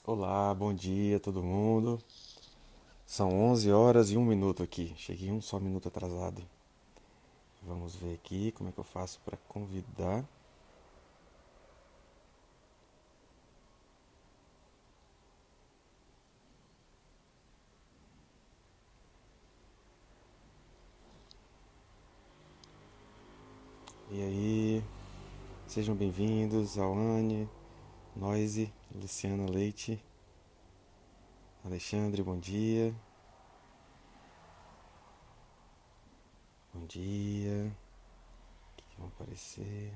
Olá, bom dia todo mundo. São 11 horas e 1 minuto aqui. Cheguei um só minuto atrasado. Vamos ver aqui como é que eu faço para convidar. E aí, sejam bem-vindos ao Anne, Noise, Luciana Leite, Alexandre, bom dia. Bom dia. O que vão aparecer?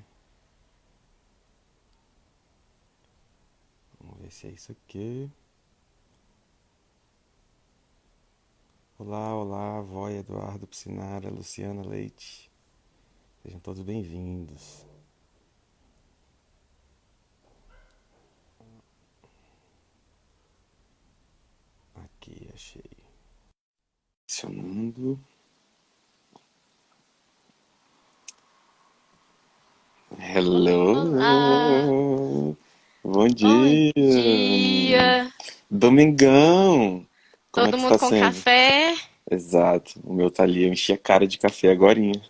Vamos ver se é isso aqui. Olá, olá, Voy, Eduardo, Piscinara, Luciana Leite. Sejam todos bem-vindos. Aqui, achei. Adicionando. Olá, Hello! Bom bom dia! dia. Domingão! Como é Todo que está mundo com sendo? café? Exato, o meu tá ali, eu enchi a cara de café agorinha.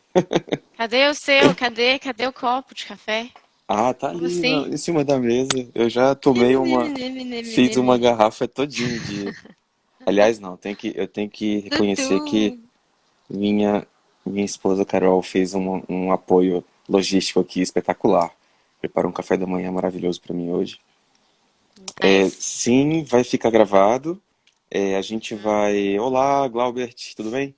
Cadê o seu? Cadê o copo de café? Ah, tá Como ali assim? em cima da mesa. Eu já tomei Neme, uma, neme, neme, neme, fiz uma neme. garrafa todinha de. Aliás, não, eu tenho que reconhecer que Tutu. minha, minha esposa Carol fez um apoio logístico aqui espetacular. Preparou um café da manhã maravilhoso para mim hoje. Nice. Sim, vai ficar gravado. A gente Uhum. vai. Olá, Glaubert, tudo bem?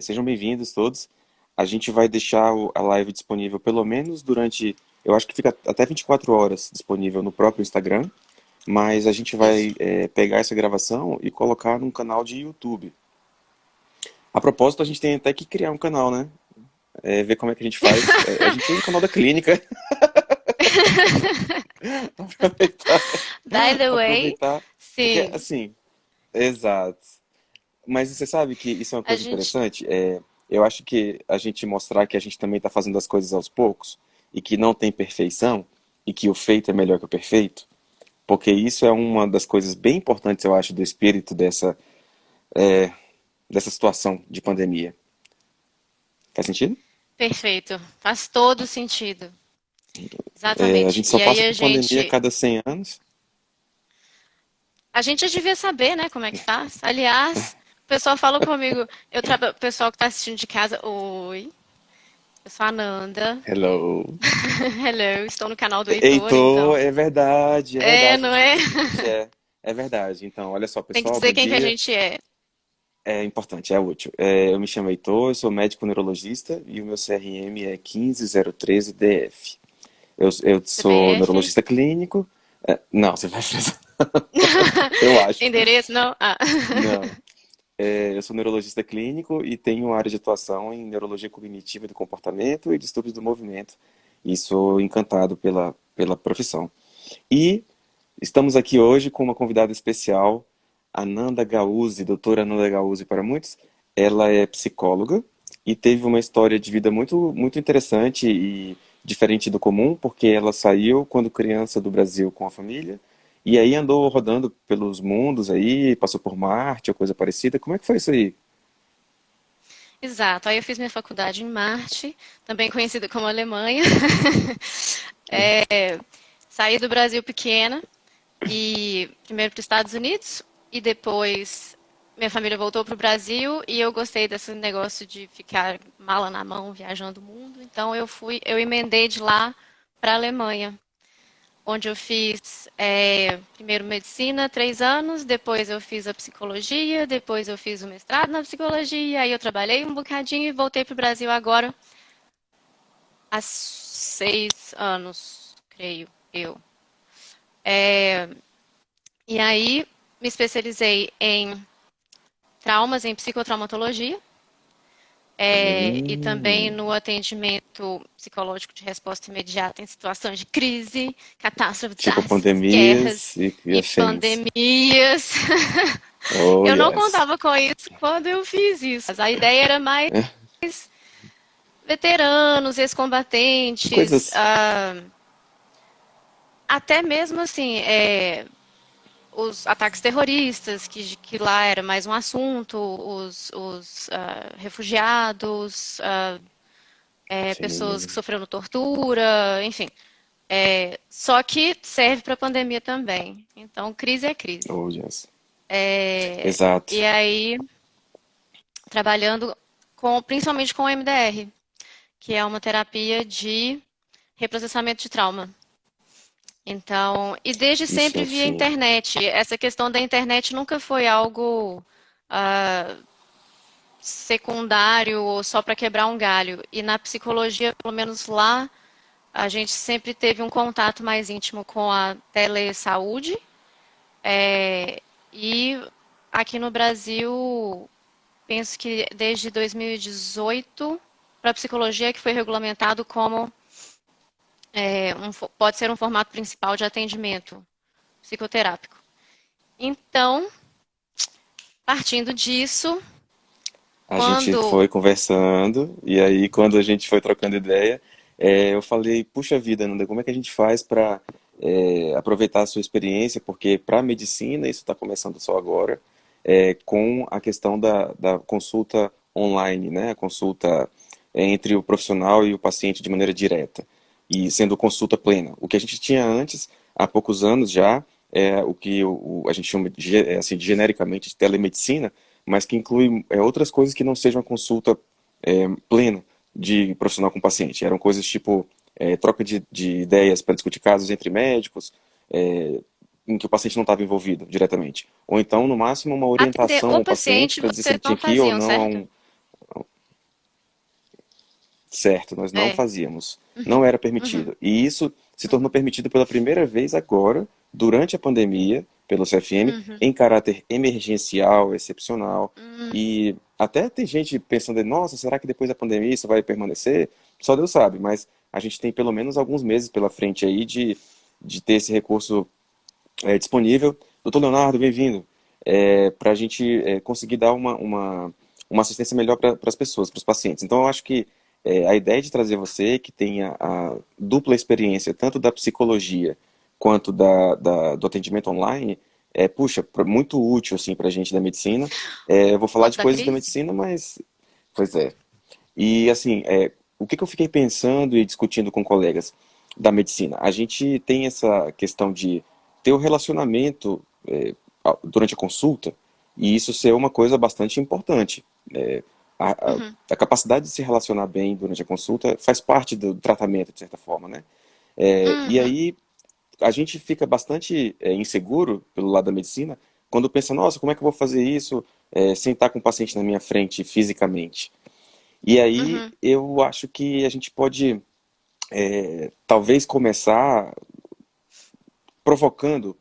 Sejam bem-vindos todos. A gente vai deixar a live disponível pelo menos durante. Eu acho que fica até 24 horas disponível no próprio Instagram, mas a gente Isso. vai pegar essa gravação e colocar num canal de YouTube. A propósito, a gente tem até que criar um canal, né? Ver como é que a gente faz. A gente usa o canal da clínica. aproveitar, By the way, aproveitar. Porque, sim, assim, exato. Mas você sabe que isso é uma a coisa gente. interessante? Eu acho que a gente mostrar que a gente também está fazendo as coisas aos poucos e que não tem perfeição e que o feito é melhor que o perfeito, porque isso é uma das coisas bem importantes, eu acho, do espírito dessa situação de pandemia. Faz sentido? Perfeito. Faz todo sentido. A Exatamente. gente só E aí passa a por pandemia a gente. cada 100 anos. A gente já devia saber, né, como é que faz. Aliás, o pessoal fala comigo, o pessoal que está assistindo de casa, oi, eu sou a Nanda. Hello. Hello, estou no canal do Heitor, Heitor, então. é É, verdade, a não gente tem é? que dizer que a gente é. É verdade. Então, olha só, Tem que pessoal, dizer bom quem que a dia. gente é. É importante, é útil. Eu me chamo Heitor, eu sou médico neurologista e o meu CRM é 15013DF. Eu sou CPF. neurologista clínico. Não, você vai precisar. Eu acho. Endereço, não? Ah. Não. Eu sou neurologista clínico e tenho área de atuação em neurologia cognitiva do comportamento e distúrbios do movimento. E sou encantado pela profissão. E estamos aqui hoje com uma convidada especial, Ananda Gauzzi, doutora Ananda Gauzzi para muitos. Ela é psicóloga e teve uma história de vida muito, muito interessante e diferente do comum, porque ela saiu quando criança do Brasil com a família e aí andou rodando pelos mundos aí, passou por Marte ou coisa parecida. Como é que foi isso aí? Exato. Aí eu fiz minha faculdade em Marte, também conhecida como Alemanha. Saí do Brasil pequena e primeiro para os Estados Unidos e depois minha família voltou para o Brasil e eu gostei desse negócio de ficar mala na mão viajando o mundo. Então eu emendei de lá para a Alemanha, onde eu fiz primeiro medicina, 3 anos, depois eu fiz a psicologia, depois eu fiz o mestrado na psicologia, aí eu trabalhei um bocadinho e voltei para o Brasil agora há 6 anos, creio eu. E aí me especializei em traumas, em psicotraumatologia, e também Hum, no atendimento psicológico de resposta imediata em situações de crise, tipo catástrofes, pandemias guerras e e afins. pandemias. Oh, Eu não yes. contava com isso quando eu fiz isso. A ideia era mais veteranos, ex-combatentes, Coisas. até mesmo assim, os ataques terroristas, que lá era mais um assunto, refugiados, pessoas que Sim. sofreram tortura, enfim. Só que serve para a pandemia também. Então, crise é crise. Oh, yes. E Exato. aí, trabalhando principalmente com o MDR, que é uma terapia de reprocessamento de trauma. Então, e desde Isso sempre é via fino. internet. Essa questão da internet nunca foi algo secundário ou só para quebrar um galho. E na psicologia, pelo menos lá, a gente sempre teve um contato mais íntimo com a telesaúde. E aqui no Brasil, penso que desde 2018, para a psicologia que foi regulamentado como pode ser um formato principal de atendimento psicoterápico. Então, partindo disso, A gente quando. foi conversando, e aí quando a gente foi trocando ideia, eu falei, puxa vida, Nanda, como é que a gente faz para aproveitar a sua experiência? Porque para a medicina, isso está começando só agora, com a questão da consulta online, né? A consulta entre o profissional e o paciente de maneira direta, e sendo consulta plena. O que a gente tinha antes, há poucos anos já, é o que a gente chama assim, genericamente de telemedicina, mas que inclui outras coisas que não sejam a consulta plena de profissional com paciente. Eram coisas tipo troca de ideias para discutir casos entre médicos, é, em que o paciente não estava envolvido diretamente. Ou então, no máximo, uma Atender orientação o ao paciente paciente, para dizer se vocês ele tinha não que ir ou faziam, não a certo? um certo, nós não É. fazíamos. Não era Uhum, permitido. E isso se tornou permitido pela primeira vez agora, durante a pandemia, pelo CFM, uhum, em caráter emergencial, excepcional. uhum. E até tem gente pensando, nossa, será que depois da pandemia isso vai permanecer? Só Deus sabe, mas a gente tem pelo menos alguns meses pela frente aí de ter esse recurso disponível. Doutor Leonardo, bem-vindo. Para a gente conseguir dar uma assistência melhor para as pessoas, para os pacientes. Então, eu acho que a ideia de trazer você, que tenha a dupla experiência, tanto da psicologia quanto do atendimento online, puxa, muito útil assim, para a gente da medicina. Eu vou falar Quanto de da coisas da crise? medicina, mas. Pois é. E assim, o que que eu fiquei pensando e discutindo com colegas da medicina? A gente tem essa questão de ter o relacionamento durante a consulta, e isso ser uma coisa bastante importante. É, a, a- Uhum, a capacidade de se relacionar bem durante a consulta faz parte do tratamento, de certa forma, né? E uhum. aí a gente fica bastante inseguro pelo lado da medicina quando pensa, nossa, como é que eu vou fazer isso sem estar com o paciente na minha frente fisicamente? E aí Uhum, eu acho que a gente pode talvez começar provocando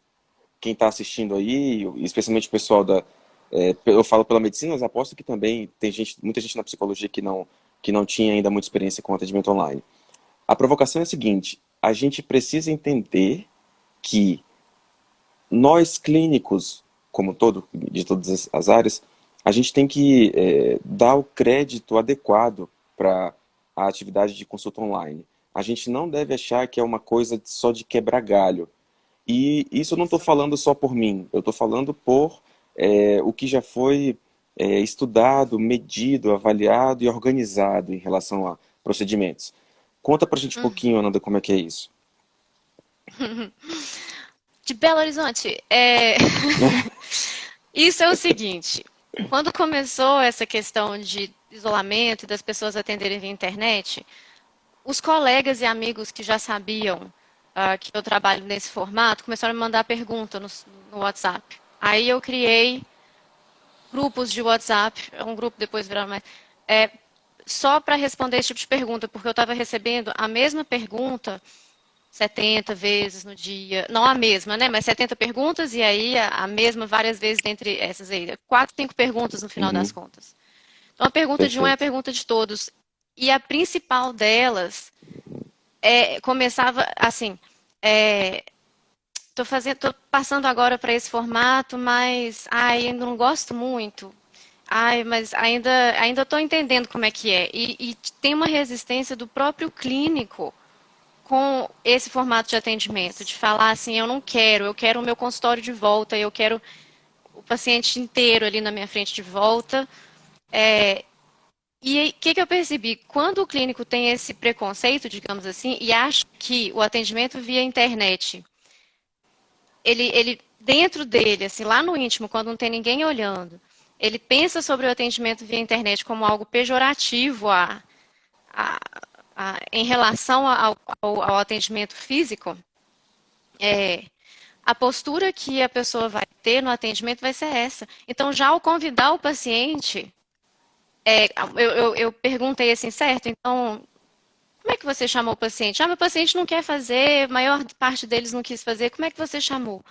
quem está assistindo aí, especialmente o pessoal eu falo pela medicina, mas aposto que também tem gente, muita gente na psicologia que não tinha ainda muita experiência com atendimento online. A provocação é a seguinte: a gente precisa entender que nós clínicos, como todo, de todas as áreas, a gente tem que dar o crédito adequado para a atividade de consulta online. A gente não deve achar que é uma coisa só de quebrar galho. E isso eu não estou falando só por mim, eu estou falando por o que já foi estudado, medido, avaliado e organizado em relação a procedimentos. Conta pra gente um pouquinho, uhum. Ananda, como é que é isso. De Belo Horizonte, isso é o seguinte: quando começou essa questão de isolamento e das pessoas atenderem via internet, os colegas e amigos que já sabiam que eu trabalho nesse formato começaram a me mandar pergunta no WhatsApp. Aí eu criei grupos de WhatsApp, um grupo depois virou mais, é, só para responder esse tipo de pergunta, porque eu estava recebendo a mesma pergunta 70 vezes no dia, não a mesma, né? Mas 70 perguntas e aí a mesma várias vezes entre essas aí. Quatro, cinco perguntas no final das Uhum, contas. Então a pergunta de um é a perfeito. pergunta de todos. E a principal delas começava assim. Tô passando agora para esse formato, mas ainda não gosto muito. Ai, mas ainda estou entendendo como é que é. E tem uma resistência do próprio clínico com esse formato de atendimento, de falar assim, eu quero o meu consultório de volta, eu quero o paciente inteiro ali na minha frente de volta. E o que eu percebi? Quando o clínico tem esse preconceito, digamos assim, e acha que o atendimento via internet, ele dentro dele, assim, lá no íntimo, quando não tem ninguém olhando, ele pensa sobre o atendimento via internet como algo pejorativo a, em relação ao atendimento físico, a postura que a pessoa vai ter no atendimento vai ser essa. Então, já ao convidar o paciente, eu perguntei assim, certo? Então, como é que você chamou o paciente? Ah, meu paciente não quer fazer, a maior parte deles não quis fazer, como é que você chamou?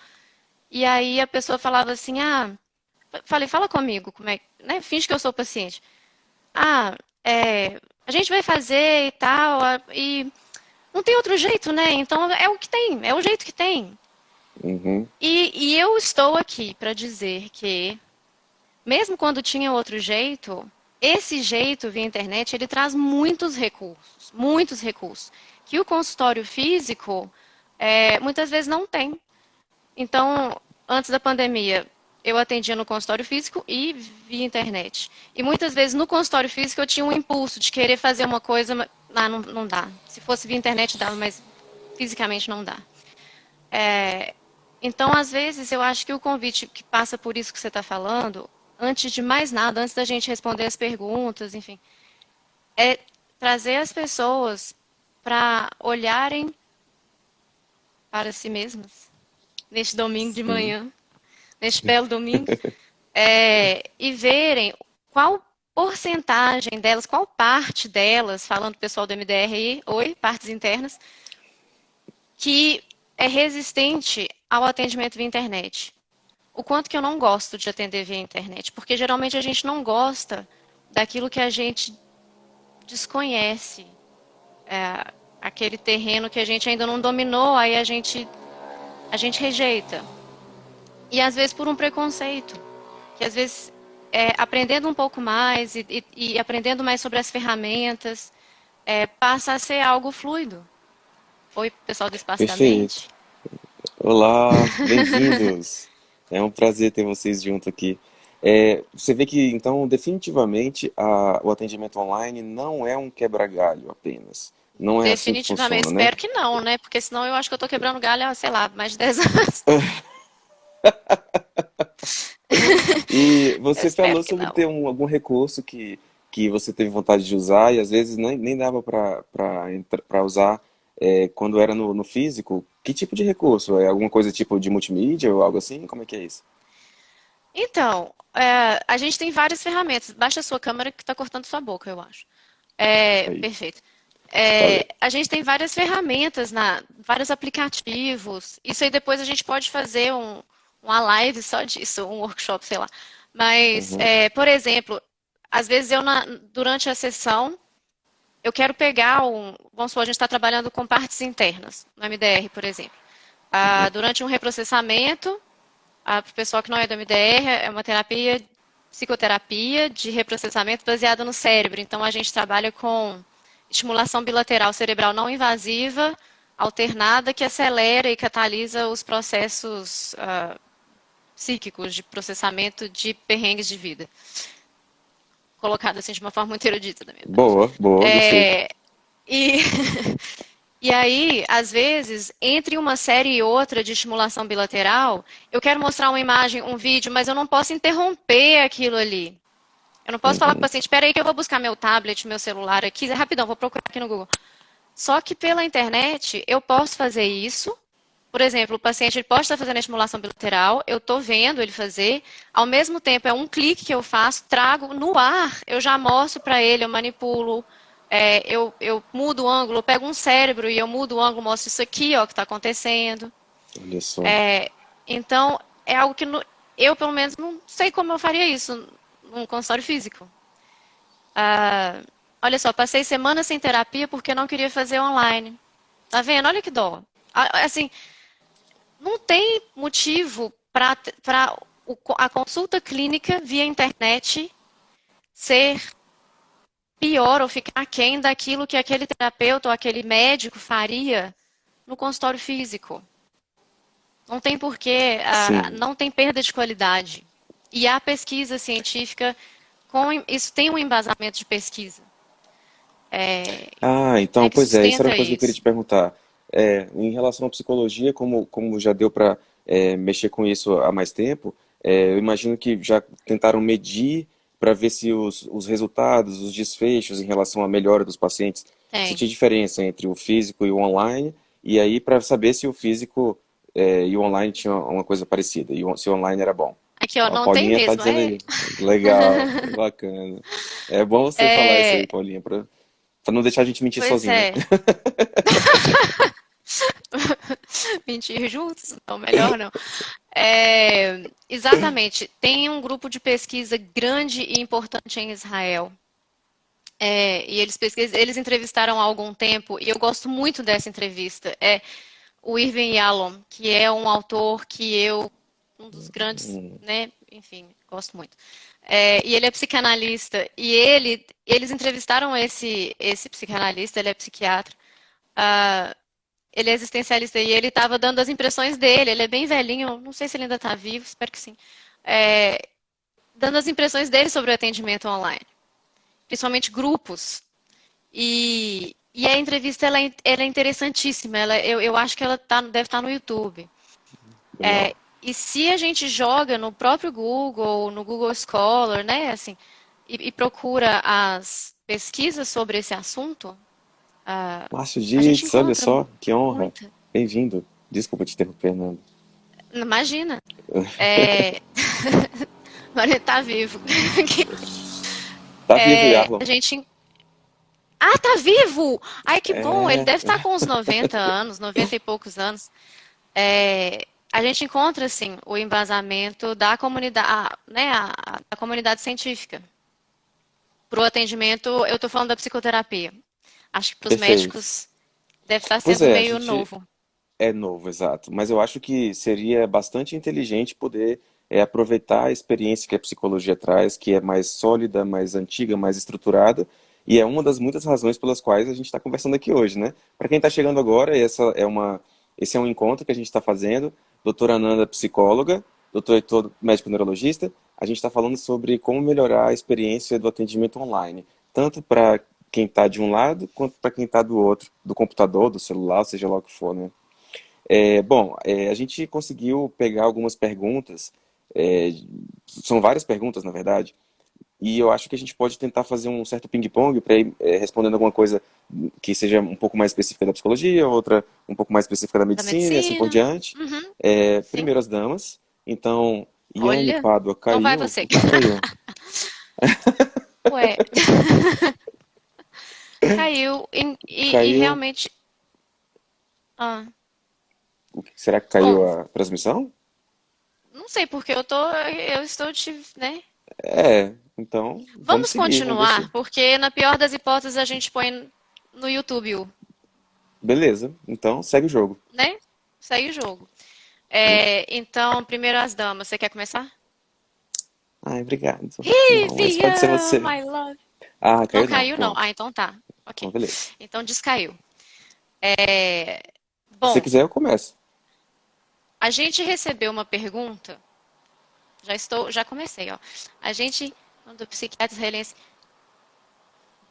E aí a pessoa falava assim, falei, fala comigo, como é, né? Finge que eu sou o paciente. Ah, a gente vai fazer e tal, e não tem outro jeito, né? Então é o que tem, é o jeito que tem. Uhum. E eu estou aqui para dizer que, mesmo quando tinha outro jeito, esse jeito via internet, ele traz muitos recursos, que o consultório físico muitas vezes não tem. Então, antes da pandemia, eu atendia no consultório físico e via internet. E muitas vezes no consultório físico eu tinha um impulso de querer fazer uma coisa, mas não dá. Se fosse via internet dava, mas fisicamente não dá. Então, às vezes, eu acho que o convite que passa por isso que você está falando, antes de mais nada, antes da gente responder as perguntas, enfim, é trazer as pessoas para olharem para si mesmas neste domingo de Sim. manhã, neste belo domingo, e verem qual porcentagem delas, qual parte delas, falando pessoal do MDR aí, oi, partes internas, que é resistente ao atendimento via internet. O quanto que eu não gosto de atender via internet, porque geralmente a gente não gosta daquilo que a gente desconhece, aquele terreno que a gente ainda não dominou, aí a gente rejeita. E às vezes por um preconceito, que às vezes aprendendo um pouco mais e aprendendo mais sobre as ferramentas, passa a ser algo fluido. Oi, pessoal do Espaço da Perfeito. Mente. Olá, bem-vindos. É um prazer ter vocês junto aqui. Você vê que, então, definitivamente, o atendimento online não é um quebra-galho apenas. Não é assim que Definitivamente, funciona, né? espero que não, né? Porque senão eu acho que eu tô quebrando galho há, sei lá, mais de 10 anos. E Eu você espero falou que sobre não. ter algum recurso que você teve vontade de usar e às vezes nem dava para usar quando era no físico. Que tipo de recurso? É alguma coisa tipo de multimídia ou algo assim? Como é que é isso? Então, a gente tem várias ferramentas. Baixa a sua câmera que está cortando sua boca, eu acho. Aí, Perfeito. valeu. A gente tem várias ferramentas, vários aplicativos. Isso aí depois a gente pode fazer uma live só disso, um workshop, sei lá. Mas, Uhum, por exemplo, às vezes durante a sessão, eu quero pegar vamos supor, a gente está trabalhando com partes internas, no MDR, por exemplo. uhum. Durante um reprocessamento, para o pessoal que não é do MDR, é uma psicoterapia de reprocessamento baseada no cérebro. Então, a gente trabalha com estimulação bilateral cerebral não invasiva, alternada, que acelera e catalisa os processos psíquicos de processamento de perrengues de vida. Colocado assim de uma forma muito erudita da minha parte. Boa, boa, gostei. E, e aí, às vezes, entre uma série e outra de estimulação bilateral, eu quero mostrar uma imagem, um vídeo, mas eu não posso interromper aquilo ali. Eu não posso falar para o Uhum. paciente, espera aí que eu vou buscar meu tablet, meu celular aqui, rapidão, vou procurar aqui no Google. Só que pela internet eu posso fazer isso. Por exemplo, o paciente ele pode estar fazendo a estimulação bilateral, eu estou vendo ele fazer, ao mesmo tempo é um clique que eu faço, trago no ar, eu já mostro para ele, eu manipulo, eu mudo o ângulo, eu pego um cérebro e eu mudo o ângulo, mostro isso aqui, ó, que está acontecendo. Olha só. Então, é algo que eu, pelo menos, não sei como eu faria isso num consultório físico. Olha só, passei semanas sem terapia porque não queria fazer online. Tá vendo? Olha que dó. Assim, não tem motivo para a consulta clínica via internet ser pior ou ficar aquém daquilo que aquele terapeuta ou aquele médico faria no consultório físico. Não tem porquê, Sim. não tem perda de qualidade. E a pesquisa científica, isso tem um embasamento de pesquisa, Ah, né, então, que pois é, isso era uma sustenta coisa que eu queria isso. te perguntar. Em relação à psicologia, como já deu para mexer com isso há mais tempo, eu imagino que já tentaram medir para ver se os resultados, os desfechos em relação à melhora dos pacientes, se Tem. tinha diferença entre o físico e o online, e aí para saber se o físico e o online tinham uma coisa parecida, se o online era bom. Aqui, ó, Ó, a não tem Paulinha tá mesmo. dizendo aí. Legal, bacana. É bom você falar isso aí, É, Paulinha, para não deixar a gente mentir pois sozinho, né? é. Mentir juntos? Não, melhor não. Exatamente. Tem um grupo de pesquisa grande e importante em Israel. E eles entrevistaram há algum tempo, e eu gosto muito dessa entrevista. É o Irving Yalom, que é um autor um dos grandes, né? Enfim, gosto muito. E ele é psicanalista, e eles entrevistaram esse psicanalista, ele é psiquiatra, ele é existencialista, e ele estava dando as impressões dele, ele é bem velhinho, não sei se ele ainda está vivo, espero que sim, é, dando as impressões dele sobre o atendimento online, principalmente grupos. E a entrevista ela é interessantíssima. Eu acho que ela deve estar no YouTube. Legal. E se a gente joga no próprio Google, no Google Scholar, né, assim, e procura as pesquisas sobre esse assunto, Márcio a gente Dietz, olha encontra só, que honra. muita. Bem-vindo. Desculpa te interromper, Nando. Imagina. É, Agora ele tá vivo. Tá vivo, A Yarlon. gente. Ah, tá vivo! Ai, que bom! Ele É, deve estar com uns 90 anos, 90 e poucos anos. A gente encontra, assim, o embasamento da comunidade, né, da comunidade científica. Para o atendimento, eu estou falando da psicoterapia. Acho que para os perfeito. médicos deve estar Pois sendo é, a meio gente novo. é novo, exato. Mas eu acho que seria bastante inteligente poder aproveitar a experiência que a psicologia traz, que é mais sólida, mais antiga, mais estruturada, e é uma das muitas razões pelas quais a gente está conversando aqui hoje, né? Para quem está chegando agora, esse é um encontro que a gente está fazendo. Doutora Ananda, psicóloga, doutor Heitor, médico neurologista. A gente está falando sobre como melhorar a experiência do atendimento online, tanto para quem está de um lado quanto para quem está do outro, do computador, do celular, seja lá o que for, né? A gente conseguiu pegar algumas perguntas, é, são várias perguntas, na verdade, e eu acho que a gente pode tentar fazer um certo ping-pong para ir respondendo alguma coisa que seja um pouco mais específica da psicologia, outra um pouco mais específica da Da medicina e assim por medicina. diante. Uhum, sim. Primeiro as damas, então, Iane Olha, Pádua então vai caiu? você. O que que caiu? Ué, caiu. E Caiu, realmente. Ah, será que caiu bom, a transmissão? não sei porque eu estou né? Então, vamos Vamos seguir, vamos ver se... continuar, porque na pior das hipóteses a gente põe no YouTube, Beleza, então segue o jogo. né? Segue o jogo. Então, primeiro as damas. Você quer começar? Ai, obrigado. Não, mas pode ser Vivian, você. my love. Ah, Não caiu não. caiu, não. Ah, Pronto. então tá. Então, Ok. beleza. Então descaiu. É, Se você Bom, quiser, eu começo. a gente recebeu uma pergunta. Já comecei, ó. A gente, do psiquiatra israelense.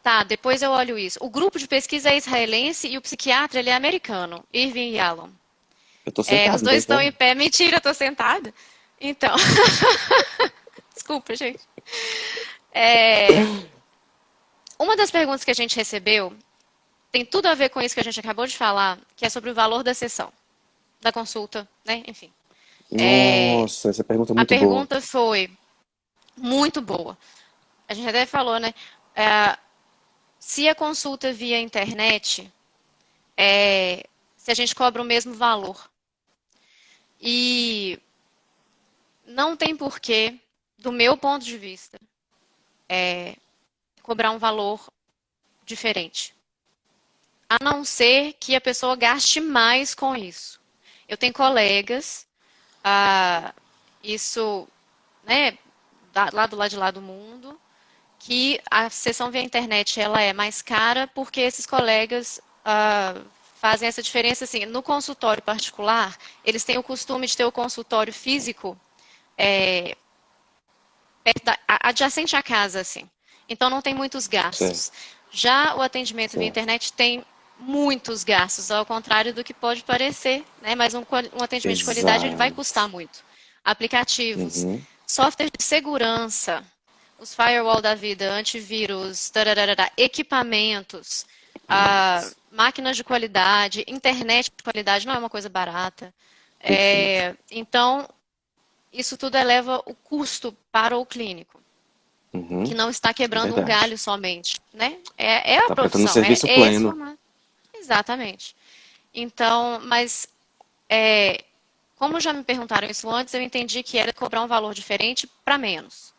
Tá, depois eu olho isso. O grupo de pesquisa é israelense e o psiquiatra ele é americano, Irving Yalom. Eu tô Os sentado, não tô dois em estão pé. em pé. Mentira, eu tô sentada. Então, desculpa, gente. É, Uma das perguntas que a gente recebeu tem tudo a ver com isso que a gente acabou de falar, que é sobre o valor da sessão, da consulta, né? Enfim. É, Nossa, essa pergunta é a muito boa. pergunta foi muito boa. A gente até falou, né? É, se a consulta via internet, se a gente cobra o mesmo valor. E não tem porquê, do meu ponto de vista, cobrar um valor diferente. A não ser que a pessoa gaste mais com isso. Eu tenho colegas, isso, né, lá do lado de lá do mundo, que a sessão via internet ela é mais cara porque esses colegas fazem essa diferença assim. No consultório particular, eles têm o costume de ter o consultório físico adjacente à casa, assim. Então não tem muitos Certo, gastos. Já o atendimento via certo. internet tem muitos gastos, ao contrário do que pode parecer, né? Mas um atendimento de qualidade ele vai custar Exato. muito. Aplicativos, Uhum. software de segurança, os firewall da vida, antivírus, tararara, equipamentos, Isso. máquinas de qualidade, internet de qualidade não é uma coisa barata. Perfeito. Então, isso tudo eleva o custo para o clínico, que Uhum. não está É quebrando um verdade. galho somente, né? É a Tá prestando profissão, serviço é esse pleno. formato. Exatamente. Então, mas é, como já me perguntaram isso antes, eu entendi que era cobrar um valor diferente para menos.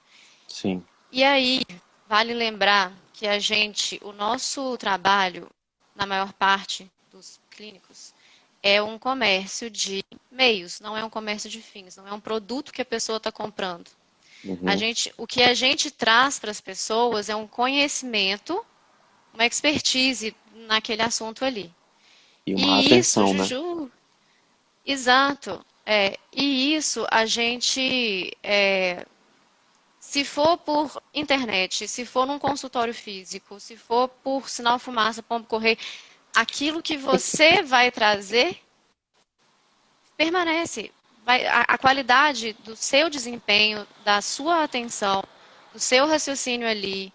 Sim. E aí, vale lembrar que o nosso trabalho, na maior parte dos clínicos, é um comércio de meios, não é um comércio de fins, não é um produto que a pessoa está comprando. Uhum. O que a gente traz para as pessoas é um conhecimento, uma expertise naquele assunto ali. E uma E isso, atenção, né? Juju, exato. E isso a gente, se for por internet, se for num consultório físico, se for por sinal fumaça, pombo correio, aquilo que você vai trazer permanece. A qualidade do seu desempenho, da sua atenção, do seu raciocínio ali,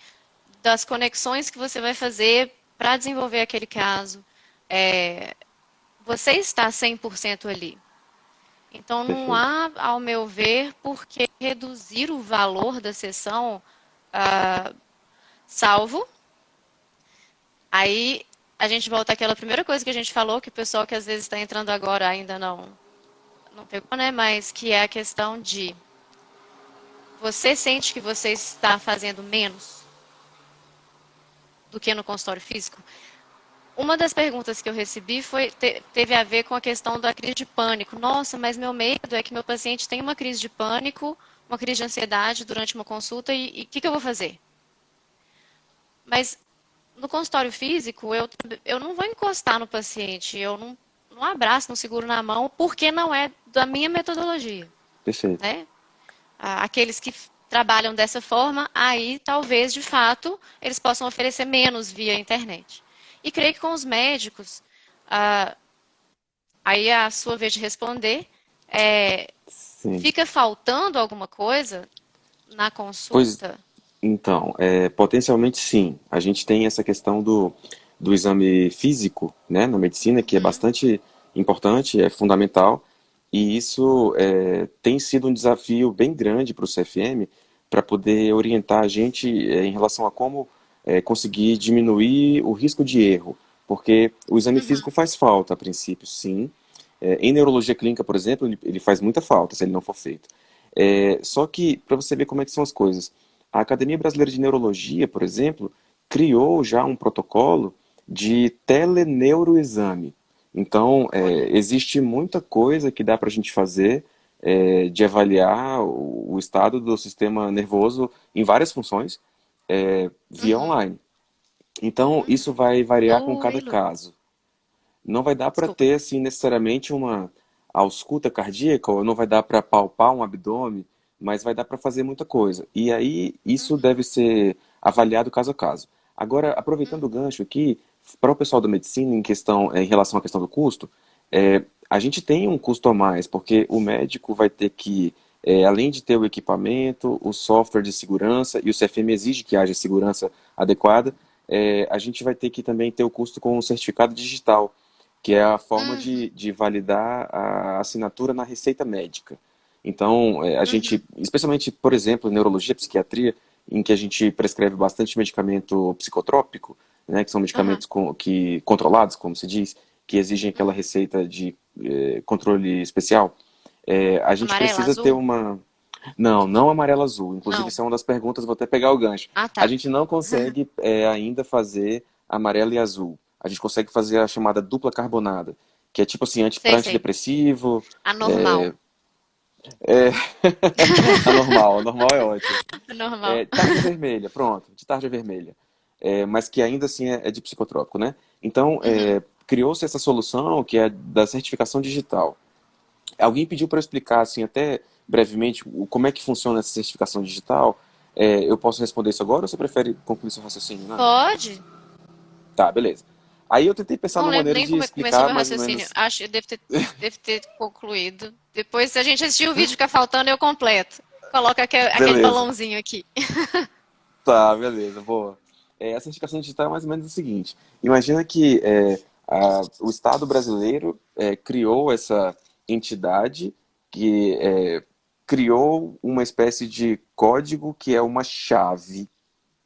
das conexões que você vai fazer para desenvolver aquele caso, você está 100% ali. Então, não Perfeito. há, ao meu ver, por que reduzir o valor da sessão, salvo. Aí a gente volta àquela primeira coisa que a gente falou, que o pessoal que às vezes está entrando agora ainda não pegou, né? Mas que é a questão de você sente que você está fazendo menos do que no consultório físico? Uma das perguntas que eu recebi teve a ver com a questão da crise de pânico. Nossa, mas meu medo é que meu paciente tenha uma crise de pânico, uma crise de ansiedade durante uma consulta e o que eu vou fazer? Mas no consultório físico, eu não vou encostar no paciente, eu não abraço, não seguro na mão, porque não é da minha metodologia, Perfeito. né? Aqueles que trabalham dessa forma, aí talvez de fato eles possam oferecer menos via internet. E creio que com os médicos, ah, aí é a sua vez de responder, Sim. fica faltando alguma coisa na Pois consulta? então, potencialmente sim. A gente tem essa questão do exame físico, né, na medicina, que é Uhum, bastante importante, é fundamental, e isso tem sido um desafio bem grande para o CFM para poder orientar a gente em relação a como conseguir diminuir o risco de erro, porque o exame uhum, físico faz falta a princípio, sim. Em neurologia clínica, por exemplo, ele faz muita falta se ele não for feito. Só que, para você ver como é que são as coisas, a Academia Brasileira de Neurologia, por exemplo, criou já um protocolo de teleneuroexame. Então, olha. existe muita coisa que dá para a gente fazer de avaliar o estado do sistema nervoso em várias funções via Uhum, online. Então, isso uhum. vai variar com Oi, cada Lu. caso. Não vai dar para Desculpa. ter assim necessariamente uma ausculta cardíaca, ou não vai dar para palpar um abdômen, mas vai dar para fazer muita coisa. E aí isso Uhum, deve ser avaliado caso a caso. Agora, aproveitando o uhum, gancho aqui, para o pessoal da medicina em questão, em relação à questão do custo, a gente tem um custo a mais, porque o médico vai ter que, além de ter o equipamento, o software de segurança, e o CFM exige que haja segurança adequada, a gente vai ter que também ter o custo com o certificado digital, que é a forma uhum, de validar a assinatura na receita médica. Então, a gente, uhum, especialmente, por exemplo, em neurologia, psiquiatria, em que a gente prescreve bastante medicamento psicotrópico, né, que são aham, medicamentos que, controlados, como se diz, que exigem aquela uhum. receita de controle especial, a gente Amarela, precisa ter azul? uma. Não, não amarelo-azul. Inclusive, Não. isso é uma das perguntas, vou até pegar o gancho. Ah, A tá. gente não consegue ainda fazer amarelo e azul. A gente consegue fazer a chamada dupla carbonada, que é tipo assim, Sei, para sei. antidepressivo, Anormal. É, a normal é ótimo. Normal. É, tarja vermelha, pronto, de tarja vermelha. É, mas que ainda assim é de psicotrópico, né? Então, Uhum. criou-se essa solução que é da certificação digital. Alguém pediu para eu explicar, assim, até brevemente, como é que funciona essa certificação digital. Eu posso responder isso agora ou você prefere concluir seu raciocínio, Nani? Pode? Tá, beleza. Aí eu tentei pensar Não numa lembro maneira nem de como começou explicar meu mais ou raciocínio. menos. Acho que deve ter concluído. Depois, se a gente assistir o vídeo e ficar faltando, eu completo. Coloca aquele Beleza. balãozinho aqui. Tá, beleza, boa. A certificação digital é mais ou menos o seguinte: imagina que o Estado brasileiro criou essa entidade que criou uma espécie de código que é uma chave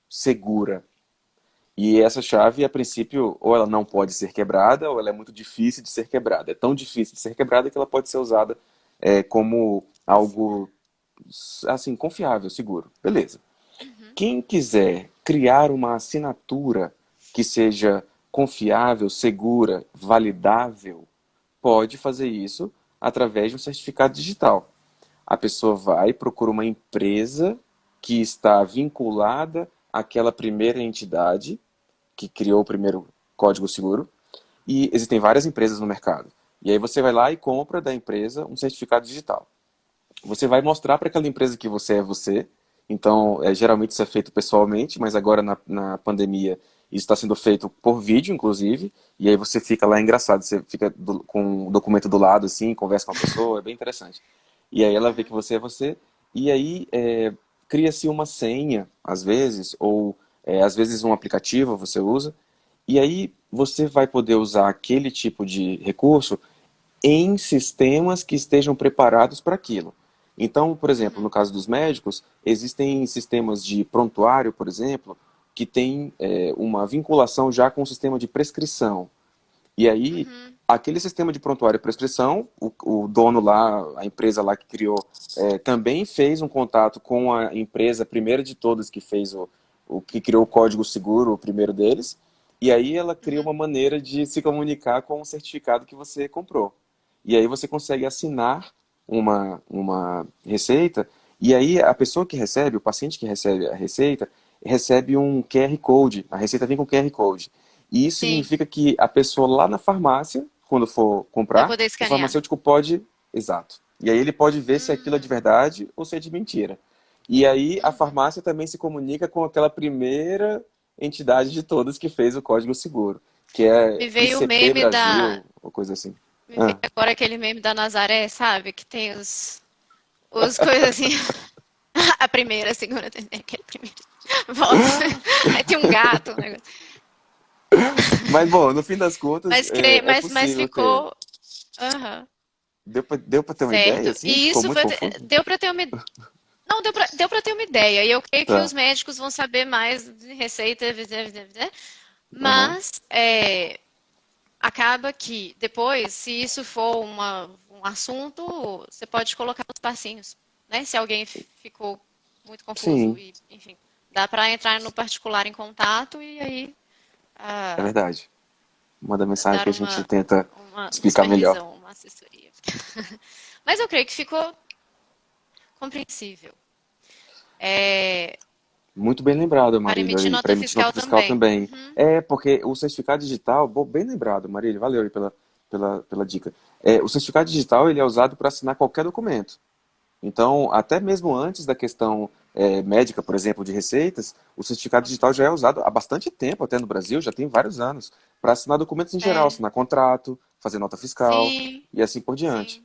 segura. E essa chave, a princípio, ou ela não pode ser quebrada, ou ela é muito difícil de ser quebrada. É tão difícil de ser quebrada que ela pode ser usada como algo assim confiável, seguro. Beleza. Uhum. Quem quiser criar uma assinatura que seja confiável, segura, validável, pode fazer isso através de um certificado digital. A pessoa vai, procura uma empresa que está vinculada àquela primeira entidade que criou o primeiro código seguro, e existem várias empresas no mercado. E aí você vai lá e compra da empresa um certificado digital. Você vai mostrar para aquela empresa que você é você. Então, geralmente isso é feito pessoalmente, mas agora na pandemia isso está sendo feito por vídeo, inclusive. E aí você fica lá, é engraçado, você fica com o documento do lado, assim, conversa com a pessoa, é bem interessante. E aí ela vê que Uhum. você é você, e aí cria-se uma senha, às vezes, ou às vezes um aplicativo você usa, e aí você vai poder usar aquele tipo de recurso em sistemas que estejam preparados para aquilo. Então, por exemplo, no Uhum. caso dos médicos, existem sistemas de prontuário, por exemplo, que tem uma vinculação já com o sistema de prescrição. E aí, Uhum. aquele sistema de prontuário e prescrição, o dono lá, a empresa lá que criou, também fez um contato com a empresa primeira de todas que fez o que criou o código seguro, o primeiro deles. E aí ela cria Uhum. uma maneira de se comunicar com o certificado que você comprou. E aí você consegue assinar uma receita, e aí a pessoa que recebe, o paciente que recebe a receita, recebe um QR Code. A receita vem com QR Code. E isso Sim, significa que a pessoa lá na farmácia, quando for vai comprar, poder o escanear. farmacêutico pode. Exato. E aí ele pode ver se aquilo é de Hum. verdade ou se é de mentira. E aí a Uhum. farmácia também se comunica com aquela primeira entidade de todas que fez o código seguro, que é Me veio o ICP meme da. Brasil, ou coisa assim. Me veio Ah. agora aquele meme da Nazaré, sabe? Que tem os coisas assim. A primeira, a segunda, aquele primeiro. Volta. Aí tem um gato, um negócio. Mas, bom, no fim das contas, é Mas possível ter. ficou. Aham. Deu pra ter uma ideia, Certo. assim? E Ficou isso muito foi, confuso? deu para ter uma. Não, deu pra ter uma ideia. E eu creio que os Tá. médicos vão saber mais de receita, Aham. mas acaba que depois, se isso for um assunto, você pode colocar nos passinhos, né? Se alguém ficou muito confuso Sim, e, enfim, dá para entrar no particular em contato e aí é ah, verdade. Manda mensagem que dar a gente tenta uma explicar melhor. supervisão, uma assessoria. Mas eu creio que ficou compreensível. É, Muito bem lembrado, para Marília, emitir e nota para emitir fiscal nota fiscal também. também. Uhum, Porque o certificado digital, bem lembrado, Marília, valeu aí pela dica. O certificado digital ele é usado para assinar qualquer documento. Então, até mesmo antes da questão médica, por exemplo, de receitas, o certificado digital já é ok. usado há bastante tempo, até no Brasil, já tem vários anos, para assinar documentos em geral, É, assinar contrato, fazer nota fiscal sim, e assim por diante. sim.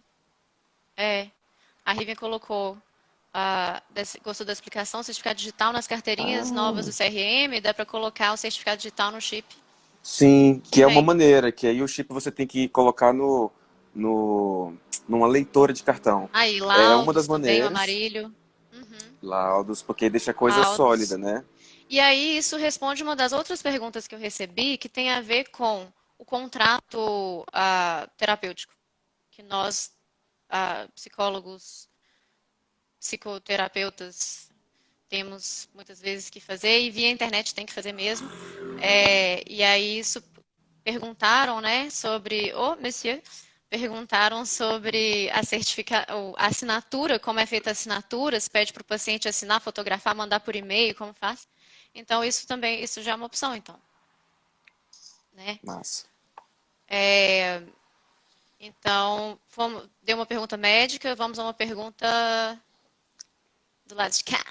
É. A Rivian colocou, gostou da explicação, certificado digital nas carteirinhas novas Ah, do CRM, dá para colocar o certificado digital no chip sim, que que é uma vem. maneira, que aí o chip você tem que colocar no, numa leitora de cartão. Aí, É uma das laudos também, o maneiras, amarilho. Uhum, laudos, porque deixa a coisa laudos. sólida, né? E aí, isso responde uma das outras perguntas que eu recebi, que tem a ver com o contrato terapêutico, que nós, psicólogos, psicoterapeutas, temos muitas vezes que fazer, e via internet tem que fazer mesmo. E aí, isso perguntaram, né, sobre, monsieur, perguntaram sobre a assinatura, como é feita a assinatura, se pede para o paciente assinar, fotografar, mandar por e-mail, como faz. Então, isso também, isso já é uma opção, então, né? Massa. É, então, deu uma pergunta médica, vamos a uma pergunta do lado de cá.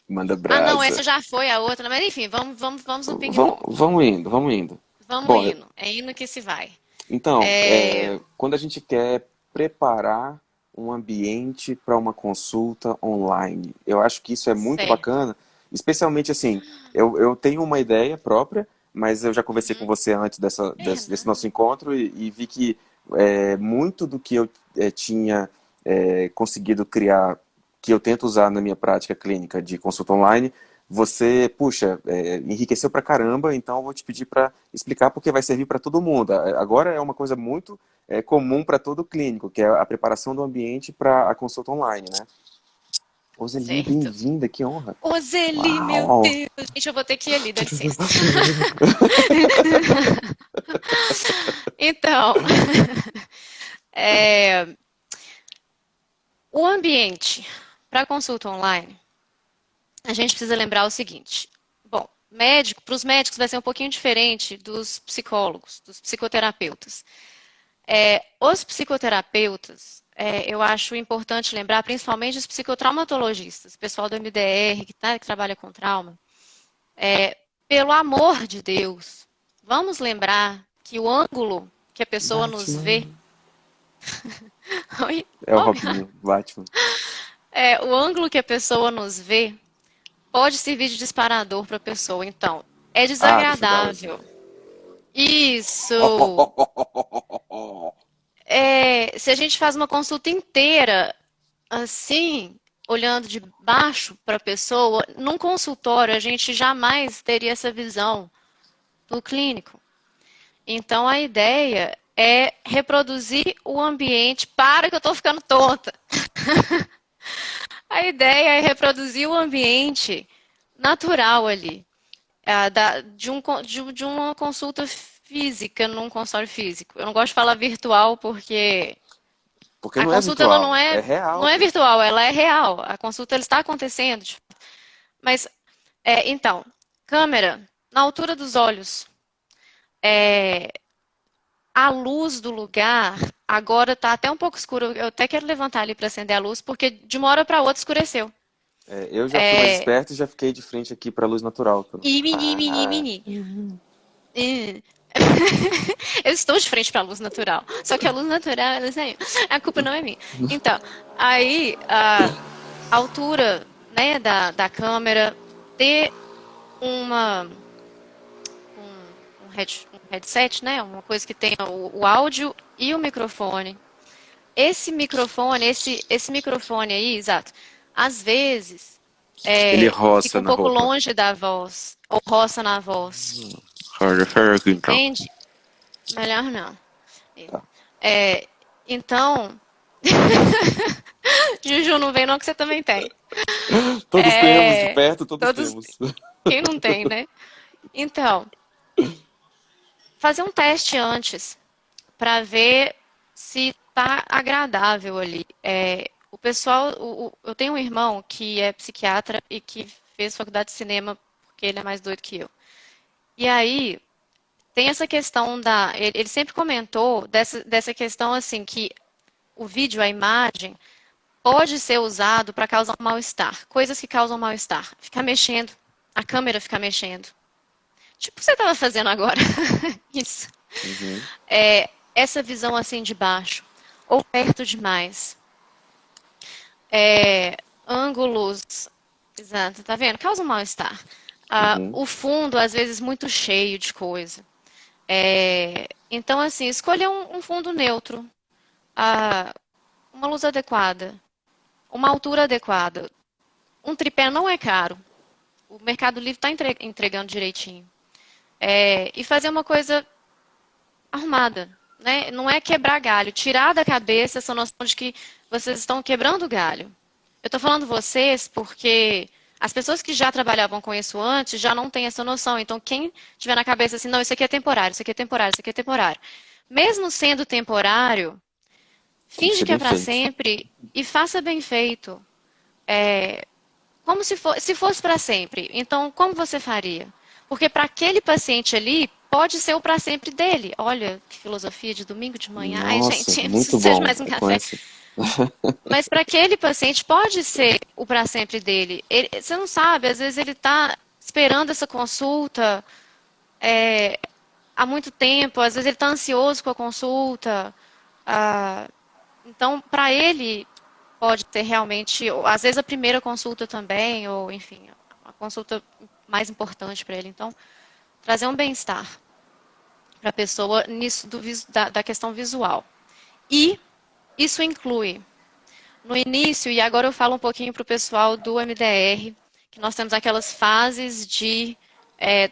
Manda Ah, não, brasa. essa já foi a outra, mas enfim, vamos no ping-pong. Vamos indo, vamos indo. Vamos Bom, indo, é indo que se vai. então, É, quando a gente quer preparar um ambiente para uma consulta online, eu acho que isso é muito certo. bacana, especialmente assim, eu tenho uma ideia própria, mas eu já conversei com Uhum. você antes É desse nada. nosso encontro e vi que muito do que eu tinha conseguido criar, que eu tento usar na minha prática clínica de consulta online, você, puxa, enriqueceu pra caramba, então eu vou te pedir para explicar porque vai servir para todo mundo. Agora é uma coisa muito comum para todo clínico, que é a preparação do ambiente para a consulta online, né? Roseli, Certo. bem-vinda, que honra. Roseli, meu Uau! Deus. Gente, eu vou ter que ir ali, dá licença. Então, é, o ambiente para consulta online, a gente precisa lembrar o seguinte. Bom, para os médicos vai ser um pouquinho diferente dos psicólogos, dos psicoterapeutas. Os psicoterapeutas, eu acho importante lembrar, principalmente os psicotraumatologistas, o pessoal do MDR que trabalha com trauma, pelo amor de Deus, vamos lembrar que o ângulo que a pessoa nos vê. Batman. Oi? É o Robinho, Batman. O ângulo que a pessoa nos vê pode servir de disparador para a pessoa. Então, é Ah, deixa eu dar o exemplo. desagradável. Isso! Se a gente faz uma consulta inteira assim, olhando de baixo para a pessoa, num consultório a gente jamais teria essa visão do clínico. Então a ideia é reproduzir o ambiente. Para que eu estou ficando tonta. A ideia é reproduzir o ambiente natural ali, de uma consulta física num consultório físico. Eu não gosto de falar virtual porque Porque a não é consulta ela virtual, é não real, é pô. virtual, ela é real. A consulta ela está acontecendo. Mas, então, câmera na altura dos olhos. É, a luz do lugar agora está até um pouco escuro. Eu até quero levantar ali para acender a luz, porque de uma hora para outra escureceu. Eu já fui mais É, esperto e já fiquei de frente aqui para a luz natural. Ah, mini. Hum. Eu estou de frente para a luz natural. Só que a luz natural, ela saiu. A culpa não é minha. Então, aí a altura, né, da câmera, ter uma, um headset, né, uma coisa que tenha o áudio e o microfone. Esse microfone aí, exato, às vezes ele fica roça um na pouco roupa. longe da voz, ou roça na voz, Aqui então. entende? Melhor não. Tá. É, então, Juju, não vem não que você também tem. Todos temos, de perto, todos Todos, temos. quem não tem, né? Então, fazer um teste antes para ver se tá agradável ali. O pessoal, eu tenho um irmão que é psiquiatra e que fez faculdade de cinema porque ele é mais doido que eu. E aí tem essa questão ele sempre comentou dessa questão assim que o vídeo, a imagem pode ser usado para causar um mal-estar, coisas que causam mal-estar, ficar mexendo, a câmera ficar mexendo. Tipo o que você estava fazendo agora. Isso. Uhum. Essa visão assim de baixo, ou perto demais. Ângulos. Exato, tá vendo? Causa um mal-estar. Uhum. O fundo, às vezes, muito cheio de coisa. Então, assim, escolha um fundo neutro, ah, uma luz adequada, uma altura adequada. Um tripé não é caro. O Mercado Livre está entregando direitinho. E fazer uma coisa arrumada, né? Não é quebrar galho, tirar da cabeça essa noção de que vocês estão quebrando galho. Eu estou falando vocês porque as pessoas que já trabalhavam com isso antes já não têm essa noção. Então, quem tiver na cabeça assim, não, isso aqui é temporário, isso aqui é temporário, isso aqui é temporário. Mesmo sendo temporário, Tem que finge ser que é bem para feito. sempre e faça bem feito. Como se fosse para sempre. Então, como você faria? Porque para aquele paciente ali, pode ser o para sempre dele. Olha, que filosofia de domingo de manhã. Ai, Nossa, gente, eu muito preciso de bom. mais um É com café. essa. Mas para aquele paciente pode ser o para sempre dele. Você não sabe, às vezes ele está esperando essa consulta há muito tempo, às vezes ele está ansioso com a consulta. Ah, então, para ele, pode ter realmente, às vezes a primeira consulta também, ou enfim, a consulta mais importante para ele. Então, trazer um bem-estar para a pessoa nisso da questão visual. E isso inclui, no início, e agora eu falo um pouquinho para o pessoal do MDR, que nós temos aquelas fases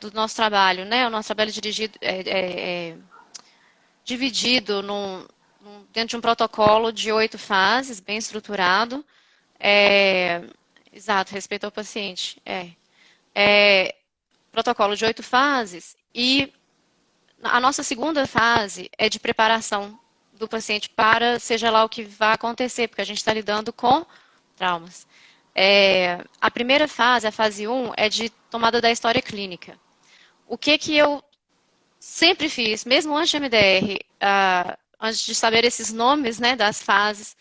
do nosso trabalho, né? O nosso trabalho dividido dentro de um protocolo de 8 fases, bem estruturado. É, exato, respeito ao paciente. Protocolo de 8 fases. E a nossa segunda fase é de preparação do paciente para seja lá o que vai acontecer, porque a gente está lidando com traumas. A primeira fase, a fase um, é de tomada da história clínica. O que que eu sempre fiz, mesmo antes de MDR, antes de saber esses nomes, né, das fases,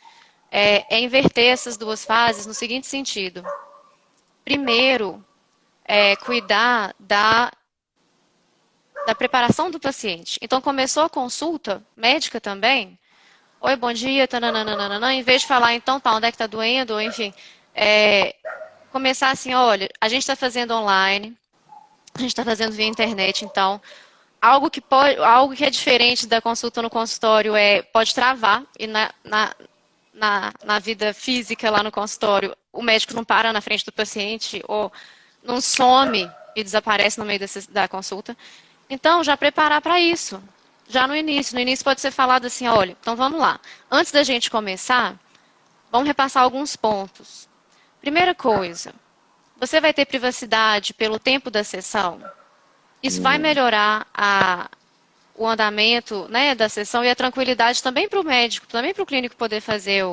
é inverter essas duas fases no seguinte sentido. Primeiro, cuidar da preparação do paciente. Então, começou a consulta médica também. Oi, bom dia, tananana. Em vez de falar, então, tá, onde é que tá doendo, ou enfim, começar assim, olha, a gente está fazendo online, a gente está fazendo via internet, então, algo que é diferente da consulta no consultório pode travar, e na vida física lá no consultório, o médico não para na frente do paciente, ou não some e desaparece no meio da consulta. Então, já preparar para isso. Já no início. No início pode ser falado assim, olha, então vamos lá. Antes da gente começar, vamos repassar alguns pontos. Primeira coisa, você vai ter privacidade pelo tempo da sessão? Isso vai Hum, melhorar o andamento, né, da sessão e a tranquilidade também para o médico, também para o clínico poder fazer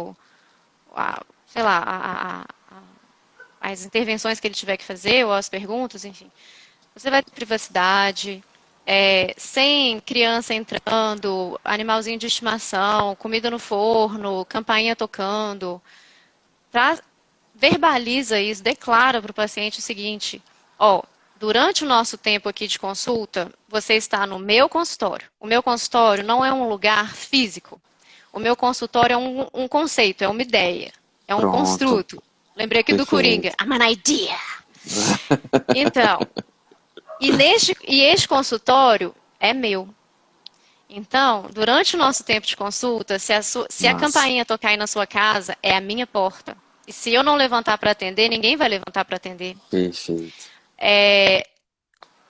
sei lá, as intervenções que ele tiver que fazer ou as perguntas, enfim. Você vai ter privacidade, sem criança entrando, animalzinho de estimação, comida no forno, campainha tocando. Verbaliza isso, declara para o paciente o seguinte: ó, durante o nosso tempo aqui de consulta, você está no meu consultório. O meu consultório não é um lugar físico. O meu consultório é um conceito, é uma ideia, é um pronto. construto. Lembrei aqui do Coringa. Perfeito. I'm an idea. Então, e este consultório é meu. Então, durante o nosso tempo de consulta, se a Massa. campainha tocar aí na sua casa, é a minha porta. E se eu não levantar para atender, ninguém vai levantar para atender. Perfeito.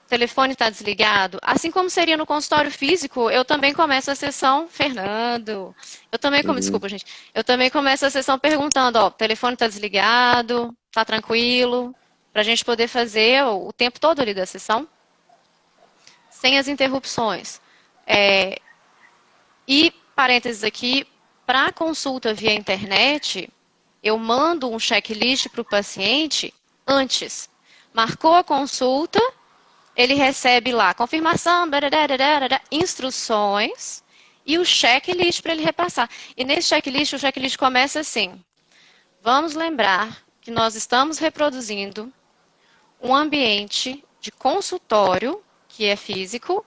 O telefone está desligado. Assim como seria no consultório físico, eu também começo a sessão, Fernando. Uhum. Desculpa, gente. Eu também começo a sessão perguntando, ó, o telefone está desligado, tá tranquilo, para a gente poder fazer o tempo todo ali da sessão, sem as interrupções. E, parênteses aqui, para consulta via internet, eu mando um checklist para o paciente antes. Marcou a consulta, ele recebe lá confirmação, instruções e o checklist para ele repassar. E nesse checklist, o checklist começa assim: vamos lembrar que nós estamos reproduzindo um ambiente de consultório, que é físico,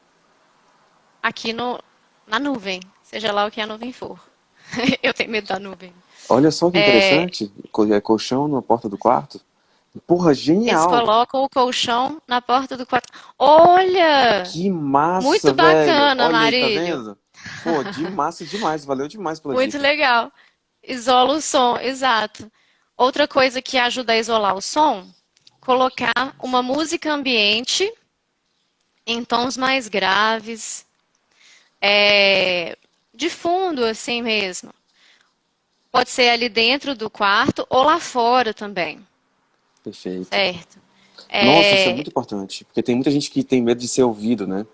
aqui na nuvem, seja lá o que a nuvem for. Eu tenho medo da nuvem. Olha só que interessante. Colchão na porta do quarto. Porra, Eles genial. colocam o colchão na porta do quarto. Olha! Que massa, Muito velho. bacana, Olha aí, tá Marílio. vendo? Pô, de massa demais. Valeu demais pela Muito dica. legal. Isola o som, exato. Outra coisa que ajuda a isolar o som, colocar uma música ambiente em tons mais graves, de fundo, assim mesmo. Pode ser ali dentro do quarto ou lá fora também, Perfeito. certo? Nossa, isso é É, muito importante. Porque tem muita gente que tem medo de ser ouvido, né?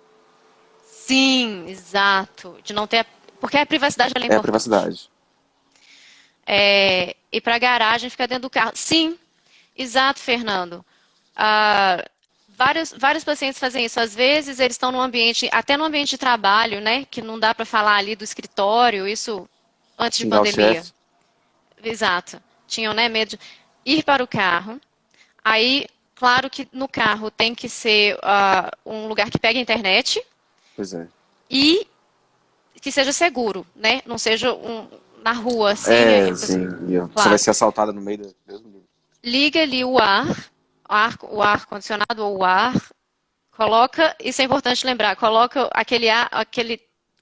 Sim, exato. De não ter. Porque a privacidade ela é É a importante. privacidade. E para a garagem ficar dentro do carro. Sim, exato, Fernando. Ah, vários pacientes fazem isso. Às vezes eles estão num ambiente, até no ambiente de trabalho, né? Que não dá para falar ali do escritório, isso antes de Xingar o pandemia. chefe. Exato. Tinham, né, medo de ir para o carro. Aí, claro que no carro tem que ser um lugar que pegue a internet Pois é. e que seja seguro, né? Não seja na rua, assim. É, sim. E você vai Claro. ser assaltada no meio da. Deus me livre. Liga ali o ar condicionado ou o ar, coloca, isso é importante lembrar, coloca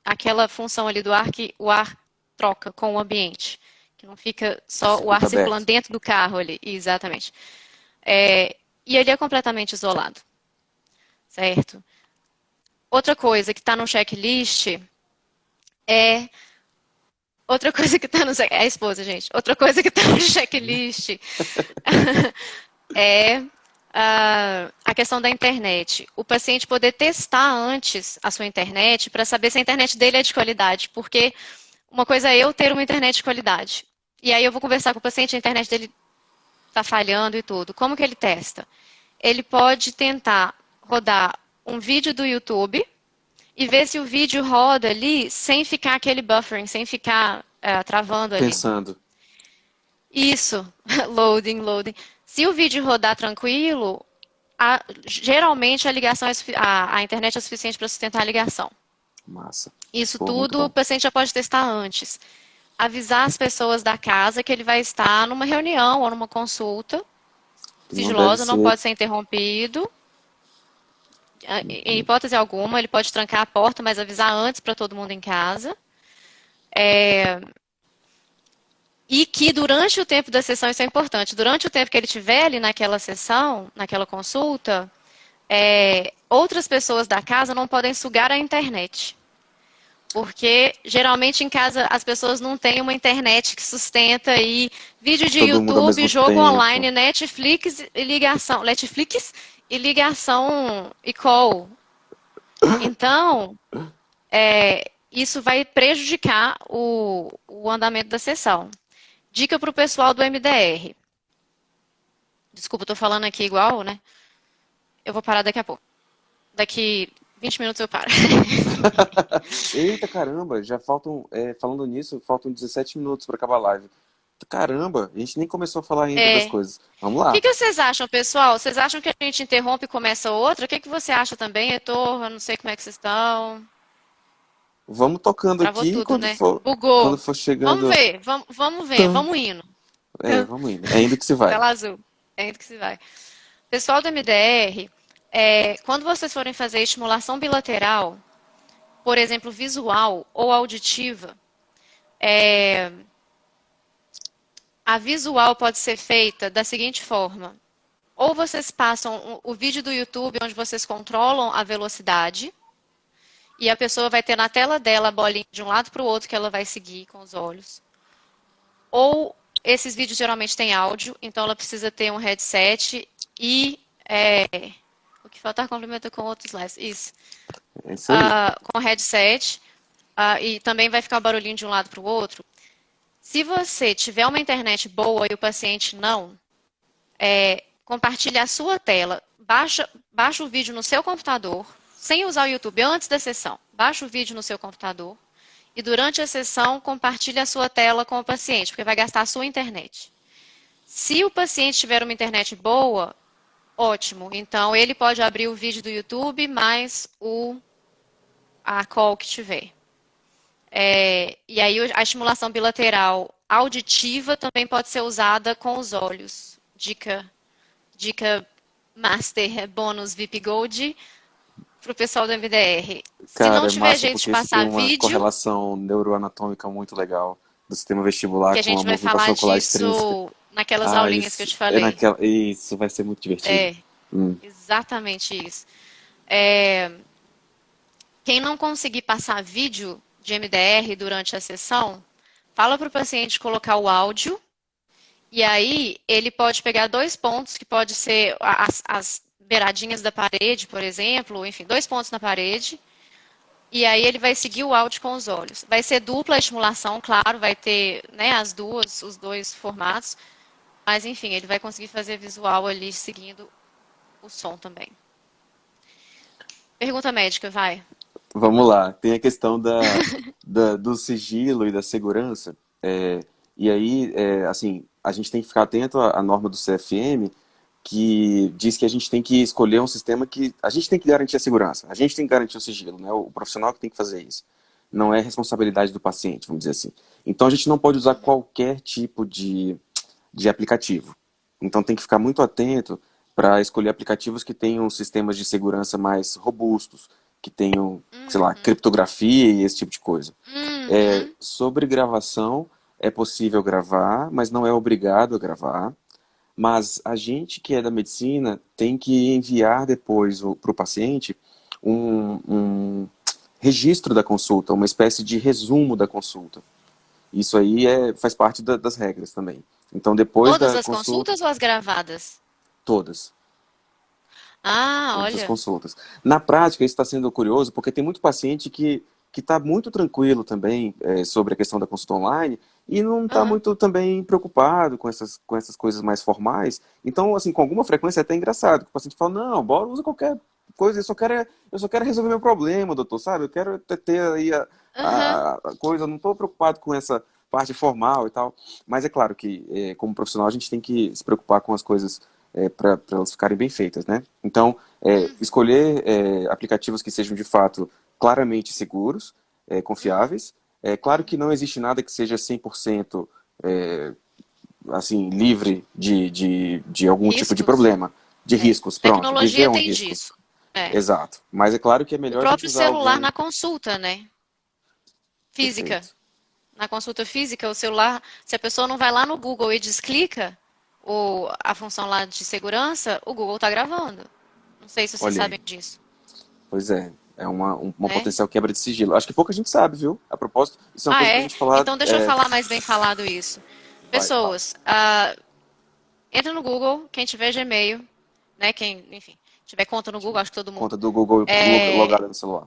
aquela função ali do ar que o ar troca com o ambiente, que não fica O só o ar circuito circulando aberto. dentro do carro ali, exatamente. E ele é completamente isolado, certo? Outra coisa que está no checklist é outra coisa que está no é a esposa, gente. Outra coisa que está no checklist é a questão da internet. O paciente poder testar antes a sua internet para saber se a internet dele é de qualidade, porque uma coisa é eu ter uma internet de qualidade. E aí eu vou conversar com o paciente, a internet dele está falhando e tudo. Como que ele testa? Ele pode tentar rodar um vídeo do YouTube e ver se o vídeo roda ali sem ficar aquele buffering, sem ficar travando ali. Pensando. Isso, loading. Se o vídeo rodar tranquilo, geralmente a ligação a internet é suficiente para sustentar a ligação. Massa. Isso Pô, muito tudo o bom. paciente já pode testar antes. Avisar as pessoas da casa que ele vai estar numa reunião ou numa consulta Não deve sigilosa, não ser. pode ser interrompido. Em hipótese alguma, ele pode trancar a porta, mas avisar antes para todo mundo em casa. E que durante o tempo da sessão, isso é importante, durante o tempo que ele estiver ali naquela sessão, naquela consulta, outras pessoas da casa não podem sugar a internet. Porque geralmente em casa as pessoas não têm uma internet que sustenta aí vídeo de Todo mundo ao YouTube, mesmo jogo tempo. online, Netflix e ligação e call. Então, isso vai prejudicar o andamento da sessão. Dica para o pessoal do MDR. Desculpa, estou falando aqui igual, né? Eu vou parar daqui a pouco. Daqui 20 minutos eu paro. Eita caramba, já faltam. Falando nisso, faltam 17 minutos para acabar a live. Caramba, a gente nem começou a falar ainda das É. O coisas. Vamos que lá. que vocês acham, pessoal? Vocês acham que a gente interrompe e começa outra? O que que você acha também, Heitor? Eu não sei como é que vocês estão. Vamos tocando Travou aqui tudo, quando né? for, quando Bugou. for Vamos chegando. ver, vamos ver, Tum. vamos indo. Vamos indo. É indo que se vai. Tela azul. É indo que se vai. Pessoal do MDR, quando vocês forem fazer estimulação bilateral, por exemplo, visual ou auditiva, a visual pode ser feita da seguinte forma. Ou vocês passam o vídeo do YouTube onde vocês controlam a velocidade e a pessoa vai ter na tela dela a bolinha de um lado para o outro que ela vai seguir com os olhos. Ou esses vídeos geralmente têm áudio, então ela precisa ter um headset e o que falta complementa com outros slides. Isso. É isso aí. Com headset e também vai ficar o barulhinho de um lado para o outro. Se você tiver uma internet boa e o paciente não, compartilhe a sua tela, baixa o vídeo no seu computador, sem usar o YouTube antes da sessão. Baixa o vídeo no seu computador e durante a sessão compartilhe a sua tela com o paciente, porque vai gastar a sua internet. Se o paciente tiver uma internet boa, ótimo. Então ele pode abrir o vídeo do YouTube mais a call que tiver. E aí a estimulação bilateral auditiva também pode ser usada com os olhos. Dica Master Bônus VIP Gold para o pessoal do MDR. Se não Cara, é tiver massa jeito de porque isso tem passar uma vídeo, correlação neuroanatômica muito legal do sistema vestibular que a com a gente vai falar movimentação ocular extrínseca. disso naquelas Ah, aulinhas que eu isso te é falei. naquela. Isso vai ser muito divertido. É, Hum. exatamente isso. Quem não conseguir passar vídeo de MDR durante a sessão, fala para o paciente colocar o áudio e aí ele pode pegar 2 pontos, que pode ser as beiradinhas da parede, por exemplo, enfim, 2 pontos na parede, E aí ele vai seguir o áudio com os olhos. Vai ser dupla a estimulação, claro, vai ter, né, os dois formatos, mas enfim, ele vai conseguir fazer visual ali seguindo o som também. Pergunta médica, vai. Vamos lá, tem a questão do sigilo e da segurança. E aí, assim, a gente tem que ficar atento à norma do CFM, que diz que a gente tem que escolher um sistema que a gente tem que garantir a segurança, a gente tem que garantir o sigilo, né? O profissional que tem que fazer isso. Não é responsabilidade do paciente, vamos dizer assim. Então a gente não pode usar qualquer tipo de aplicativo. Então tem que ficar muito atento para escolher aplicativos que tenham sistemas de segurança mais robustos, que tenham, sei lá, Uhum, criptografia e esse tipo de coisa. uhum. Sobre gravação, é possível gravar, mas não é obrigado a gravar. Mas a gente que é da medicina tem que enviar depois para o paciente um registro da consulta, uma espécie de resumo da consulta. Isso aí faz parte das regras também. Então, depois Todas da as consulta, consultas ou as gravadas? todas. Ah, Todas as olha. consultas. Na prática, isso está sendo curioso, porque tem muito paciente que está muito tranquilo também sobre a questão da consulta online e não está Aham, muito também preocupado com essas coisas mais formais. Então, assim, com alguma frequência é até engraçado, que o paciente fala, não, bora, usa qualquer coisa, eu só quero resolver meu problema, doutor, sabe? Eu quero ter aí aham. a coisa, eu não estou preocupado com essa parte formal e tal. Mas é claro que, como profissional, a gente tem que se preocupar com as coisas para elas ficarem bem feitas, né? Então, Uhum, escolher aplicativos que sejam de fato claramente seguros, uhum, confiáveis. É claro que uhum. não existe nada que seja 100% é, assim, livre de algum tipo de Riscos? problema, de É. riscos. Pronto, viver Tecnologia é um tem risco. disso. É. Exato. Mas é claro que é O melhor a gente próprio usar celular algum na consulta, né? Física. perfeito. Na consulta física, o celular, se a pessoa não vai lá no Google e desclica a função lá de segurança, o Google está gravando. Não sei se vocês Olha aí. sabem disso, Pois é. É uma né? potencial quebra de sigilo. Acho que pouca gente sabe, viu? A propósito, isso é uma Ah, coisa pra é? gente falar. Então deixa eu falar mais bem falado isso. Vai, fala. Pessoas, entra no Google, quem tiver Gmail, né? Quem, enfim, tiver conta no Google, acho que todo mundo. Conta do Google É, logada no celular.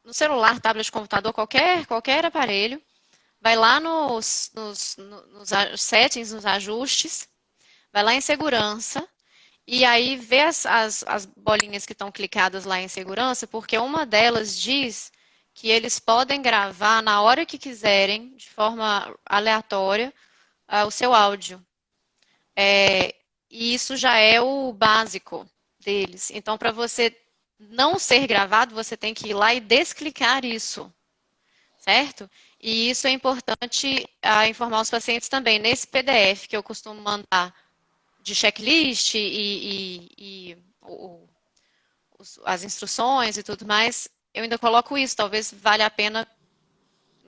no celular, tablet, computador, qualquer aparelho, vai lá nos settings, nos ajustes, vai lá em segurança, e aí vê as bolinhas que estão clicadas lá em segurança, porque uma delas diz que eles podem gravar na hora que quiserem, de forma aleatória, o seu áudio. E isso já é o básico deles. Então, para você não ser gravado, você tem que ir lá e desclicar isso, certo? E isso é importante informar os pacientes também. Nesse PDF que eu costumo mandar de checklist as instruções e tudo mais, eu ainda coloco isso. Talvez valha a pena,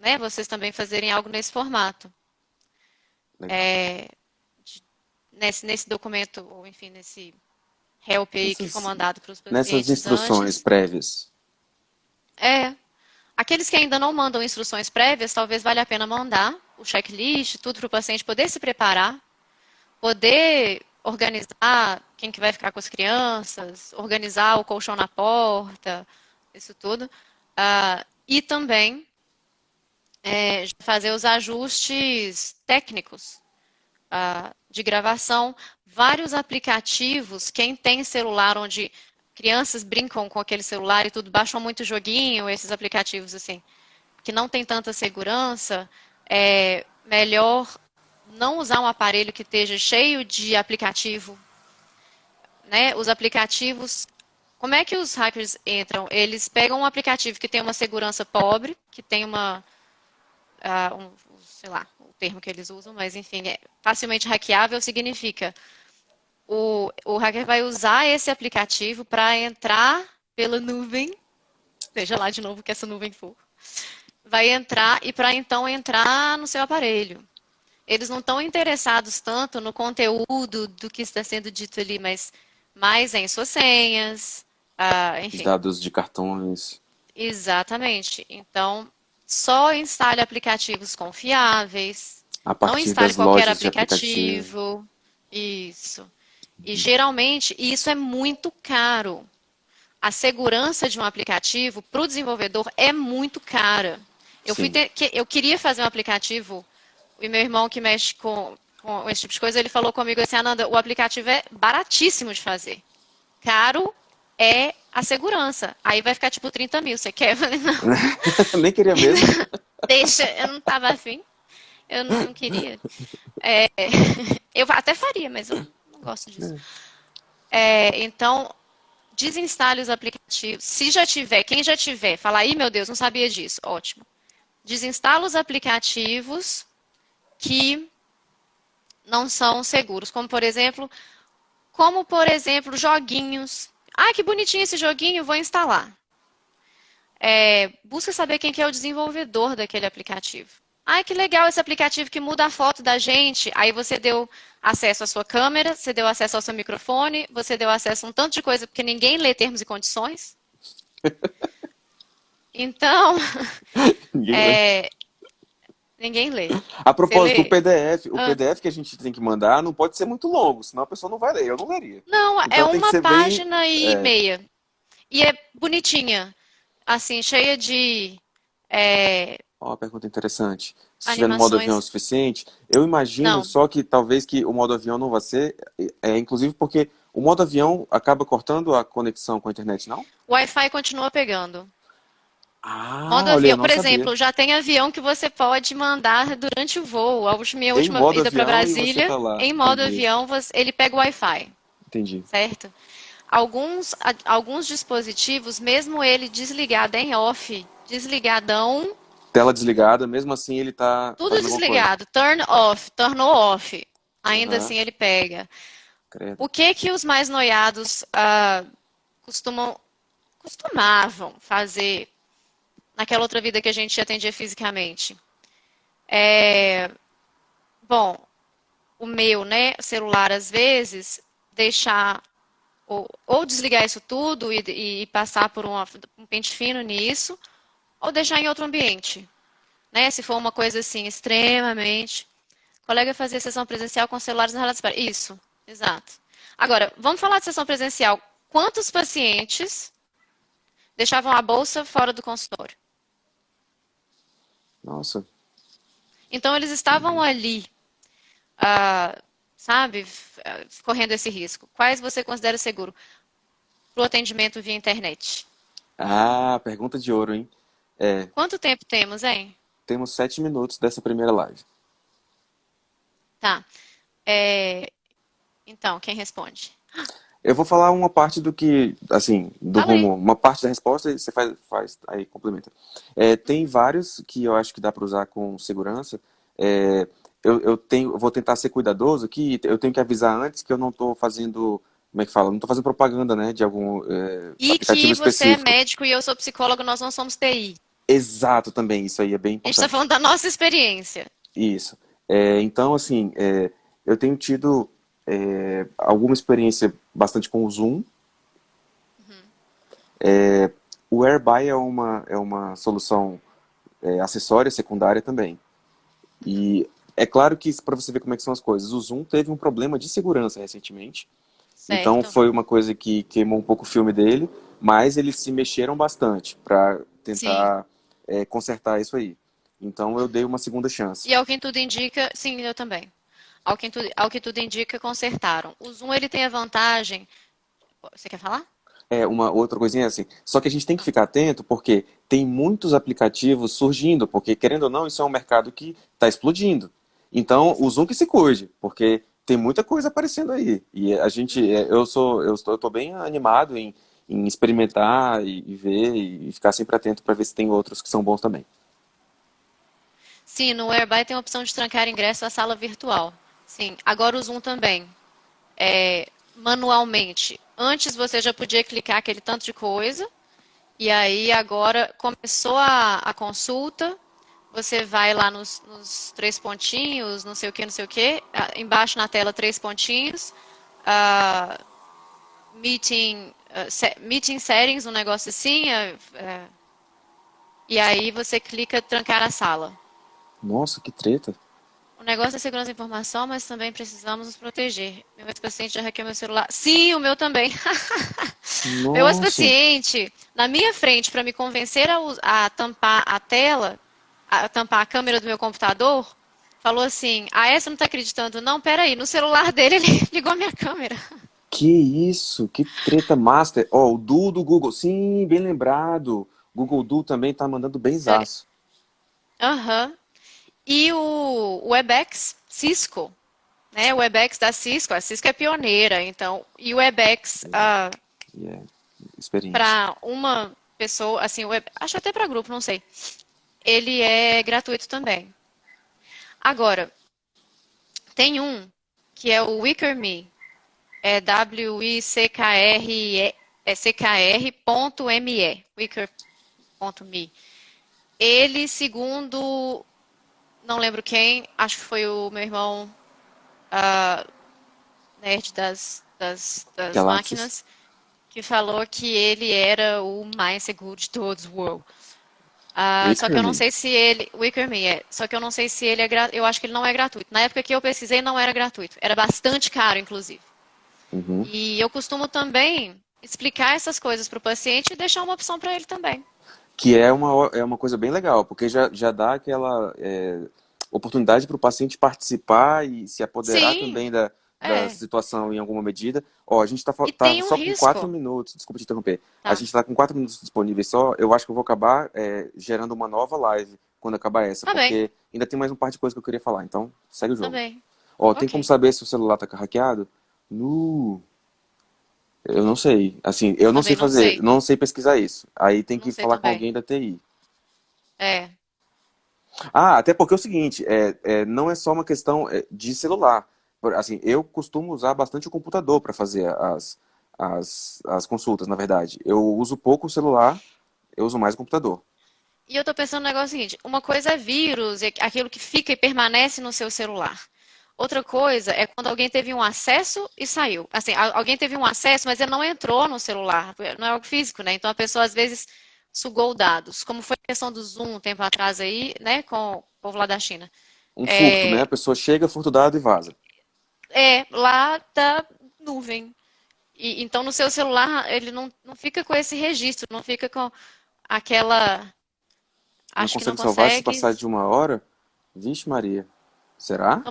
né, vocês também fazerem algo nesse formato. Legal. Nesse documento, ou enfim, nesse help aí que for Nessas, mandado para os nessas pacientes instruções antes. prévias. É. Aqueles que ainda não mandam instruções prévias, talvez valha a pena mandar o checklist, tudo para o paciente poder se preparar, poder organizar quem que vai ficar com as crianças, organizar o colchão na porta, isso tudo. E também fazer os ajustes técnicos de gravação, vários aplicativos, quem tem celular onde crianças brincam com aquele celular e tudo, baixam muito joguinho, esses aplicativos assim, que não tem tanta segurança, é melhor não usar um aparelho que esteja cheio de aplicativo, né? Os aplicativos, como é que os hackers entram? Eles pegam um aplicativo que tem uma segurança pobre, que tem sei lá, o termo que eles usam, mas enfim, é facilmente hackeável significa o hacker vai usar esse aplicativo para entrar pela nuvem, seja lá de novo que essa nuvem for, vai entrar e para então entrar no seu aparelho. Eles não estão interessados tanto no conteúdo do que está sendo dito ali, mas mais em suas senhas, enfim. Dados de cartões. Exatamente. Então, só instale aplicativos confiáveis. A Não partir instale das qualquer lojas de aplicativo. aplicativo. Isso. E geralmente, isso é muito caro. a segurança de um aplicativo para o desenvolvedor é muito cara. Sim. Eu queria fazer um aplicativo, e meu irmão que mexe com esse tipo de coisa, ele falou comigo assim, Ananda, o aplicativo é baratíssimo de fazer. Caro é a segurança. Aí vai ficar tipo 30 mil. Você quer? Eu falei, não, Nem queria mesmo. deixa, eu não estava afim, eu não queria. É, eu até faria, mas eu não gosto disso. Então, desinstale os aplicativos. Se já tiver, quem já tiver, fala aí, meu Deus, não sabia disso. Ótimo. Desinstala os aplicativos que não são seguros, como por exemplo, joguinhos. Ah, que bonitinho esse joguinho, vou instalar. Busca saber quem que é o desenvolvedor daquele aplicativo. Ah, que legal esse aplicativo que muda a foto da gente. Aí você deu acesso à sua câmera, você deu acesso ao seu microfone, você deu acesso a um tanto de coisa, porque ninguém lê termos e condições. Então, Ninguém lê. é, ninguém lê. A Você propósito, lê? o Ah, PDF que a gente tem que mandar não pode ser muito longo, senão a pessoa não vai ler. Eu não leria. não, é Então tem que uma ser bem. página e meia. E é bonitinha. Assim, cheia de Ó, uma pergunta interessante. Se estiver no modo avião o animações. suficiente, eu imagino Não, só que talvez que o modo avião não vai ser, inclusive porque o modo avião acaba cortando a conexão com a internet, não? o Wi-Fi continua pegando. Ah, Modo olha, eu avião. não Por sabia. exemplo, já tem avião que você pode mandar durante o voo. Minha Em última modo ida para avião e você Brasília, tá lá. em modo Entendi, avião, ele pega o Wi-Fi, entendi. certo? Alguns dispositivos, mesmo ele desligado em off, desligadão, Tela desligada, mesmo assim ele tá tudo fazendo alguma coisa. desligado, turn off, ainda Aham, assim ele pega. credo. O que que os mais noiados costumam, costumavam fazer naquela outra vida que a gente atendia fisicamente? Bom, o meu, né, celular às vezes, deixar ou desligar isso tudo e passar por um pente fino nisso, ou deixar em outro ambiente, né? Se for uma coisa assim extremamente. O colega fazia sessão presencial com celulares enrolados para. Isso, exato. Agora, vamos falar de sessão presencial. Quantos pacientes deixavam a bolsa fora do consultório? Nossa. Então, eles estavam Uhum. ali, sabe, correndo esse risco. Quais você considera seguro para o atendimento via internet? Ah, pergunta de ouro, hein? É, Quanto tempo temos, hein? temos 7 minutos dessa primeira live. Tá. Então, quem responde? Eu vou falar uma parte do que, assim, do Fala aí. rumo, uma parte da resposta e você faz aí complementa. Tem vários que eu acho que dá para usar com segurança. É, eu vou tentar ser cuidadoso aqui. Eu tenho que avisar antes que eu não estou fazendo, como é que fala? Não estou fazendo propaganda, né, de algum E aplicativo que você é específico. médico e eu sou psicólogo, nós não somos TI. Exato, também. Isso aí é bem A gente está importante. falando da nossa experiência. Isso. Então, assim, eu tenho tido alguma experiência bastante com o Zoom. O AirBuy é uma solução acessória, secundária também. E é claro que, para você ver como é que são as coisas, o Zoom teve um problema de segurança recentemente. Então Certo? foi uma coisa que queimou um pouco o filme dele, mas eles se mexeram bastante para Sim. tentar consertar isso aí. Então eu dei uma segunda chance. E ao que tudo indica, sim, eu também. Ao que tudo indica, consertaram. O Zoom ele tem a vantagem. Você quer falar? Uma outra coisinha assim. Só que a gente tem que ficar atento porque tem muitos aplicativos surgindo, porque querendo ou não, isso é um mercado que está explodindo. Então, o Zoom que se cuide, porque tem muita coisa aparecendo aí. E a gente, eu tô bem animado em experimentar e ver e ficar sempre atento para ver se tem outros que são bons também. Sim, no Whereby tem a opção de trancar ingresso à sala virtual. Sim, agora o Zoom também. Manualmente. Antes você já podia clicar aquele tanto de coisa, e aí agora começou a consulta, você vai lá nos três pontinhos, não sei o que, não sei o que, embaixo na tela três pontinhos, ah, meeting settings, um negócio assim, e aí você clica trancar a sala. Nossa, que treta. O negócio da segurança da informação, mas também precisamos nos proteger. Meu ex-paciente já hackeou meu celular. Sim, o meu também. Meu Nossa, ex-paciente, na minha frente, para me convencer a tampar a tela, a tampar a câmera do meu computador, falou assim: Ah, essa não tá acreditando? Não, peraí. No celular dele, ele ligou a minha câmera. que isso? Que treta master. Ó, o Du do Google. Sim, bem lembrado. Google Du também tá mandando Sério. benzaço. Aham. E o Webex Cisco, né? O Webex da Cisco, a Cisco é pioneira, então, e o Webex Yeah, experiente. para uma pessoa, assim, acho até para grupo, não sei. Ele é gratuito também. Agora, tem um que é o WickerMe, é W-I-C-K-R, é ckr.me, wicker.me. Ele, segundo, não lembro quem, acho que foi o meu irmão nerd das Galáxias. máquinas, que falou que ele era o mais seguro de todos. Uou. Só que eu não Wickerman. sei se ele. WickerMe é. Só que eu não sei se ele é. Eu acho que ele não é gratuito. Na época que eu pesquisei, não era gratuito. Era bastante caro, inclusive. Uhum. E eu costumo também explicar essas coisas para o paciente e deixar uma opção para ele também. Que é uma coisa bem legal, porque já dá aquela oportunidade para o paciente participar e se apoderar Sim, também da é. situação em alguma medida. Ó, a gente tá, E tá tem um só com quatro risco. minutos, desculpa te interromper. A Tá, gente está com 4 minutos disponíveis só. Eu acho que eu vou acabar gerando uma nova live quando acabar essa, tá bem, porque ainda tem mais um par de coisas que eu queria falar. Então, segue o tá jogo. bem. Ó, tem como Ok, saber se o celular tá hackeado? No. Eu não sei. Assim, eu não sei também não fazer, sei. não sei pesquisar isso. Aí tem Não que sei falar com também. alguém da TI. É, Ah, até porque é o seguinte, não é só uma questão de celular. Assim, eu costumo usar bastante o computador para fazer as consultas, na verdade. Eu uso pouco o celular, eu uso mais o computador. e eu tô pensando no negócio seguinte: uma coisa é vírus, é aquilo que fica e permanece no seu celular. Outra coisa é quando alguém teve um acesso e saiu. Assim, alguém teve um acesso, mas ele não entrou no celular, não é algo físico, né? Então a pessoa às vezes sugou dados, como foi a questão do Zoom um tempo atrás aí, né, com o povo lá da China. Um furto, né? É, A pessoa chega, furta o dado e vaza. lá da nuvem. Então no seu celular ele não fica com esse registro, não fica com aquela. Não Acho que não consegue salvar se consegue. passar de 1 hora? Vixe Maria. Será?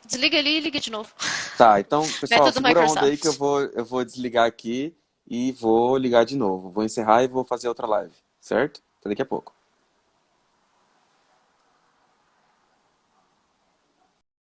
Desliga ali e liga de novo. Tá, então, pessoal, Método segura a onda aí que eu Microsoft. vou, eu vou desligar aqui e vou ligar de novo. Vou encerrar e vou fazer outra live, certo? Até daqui a pouco.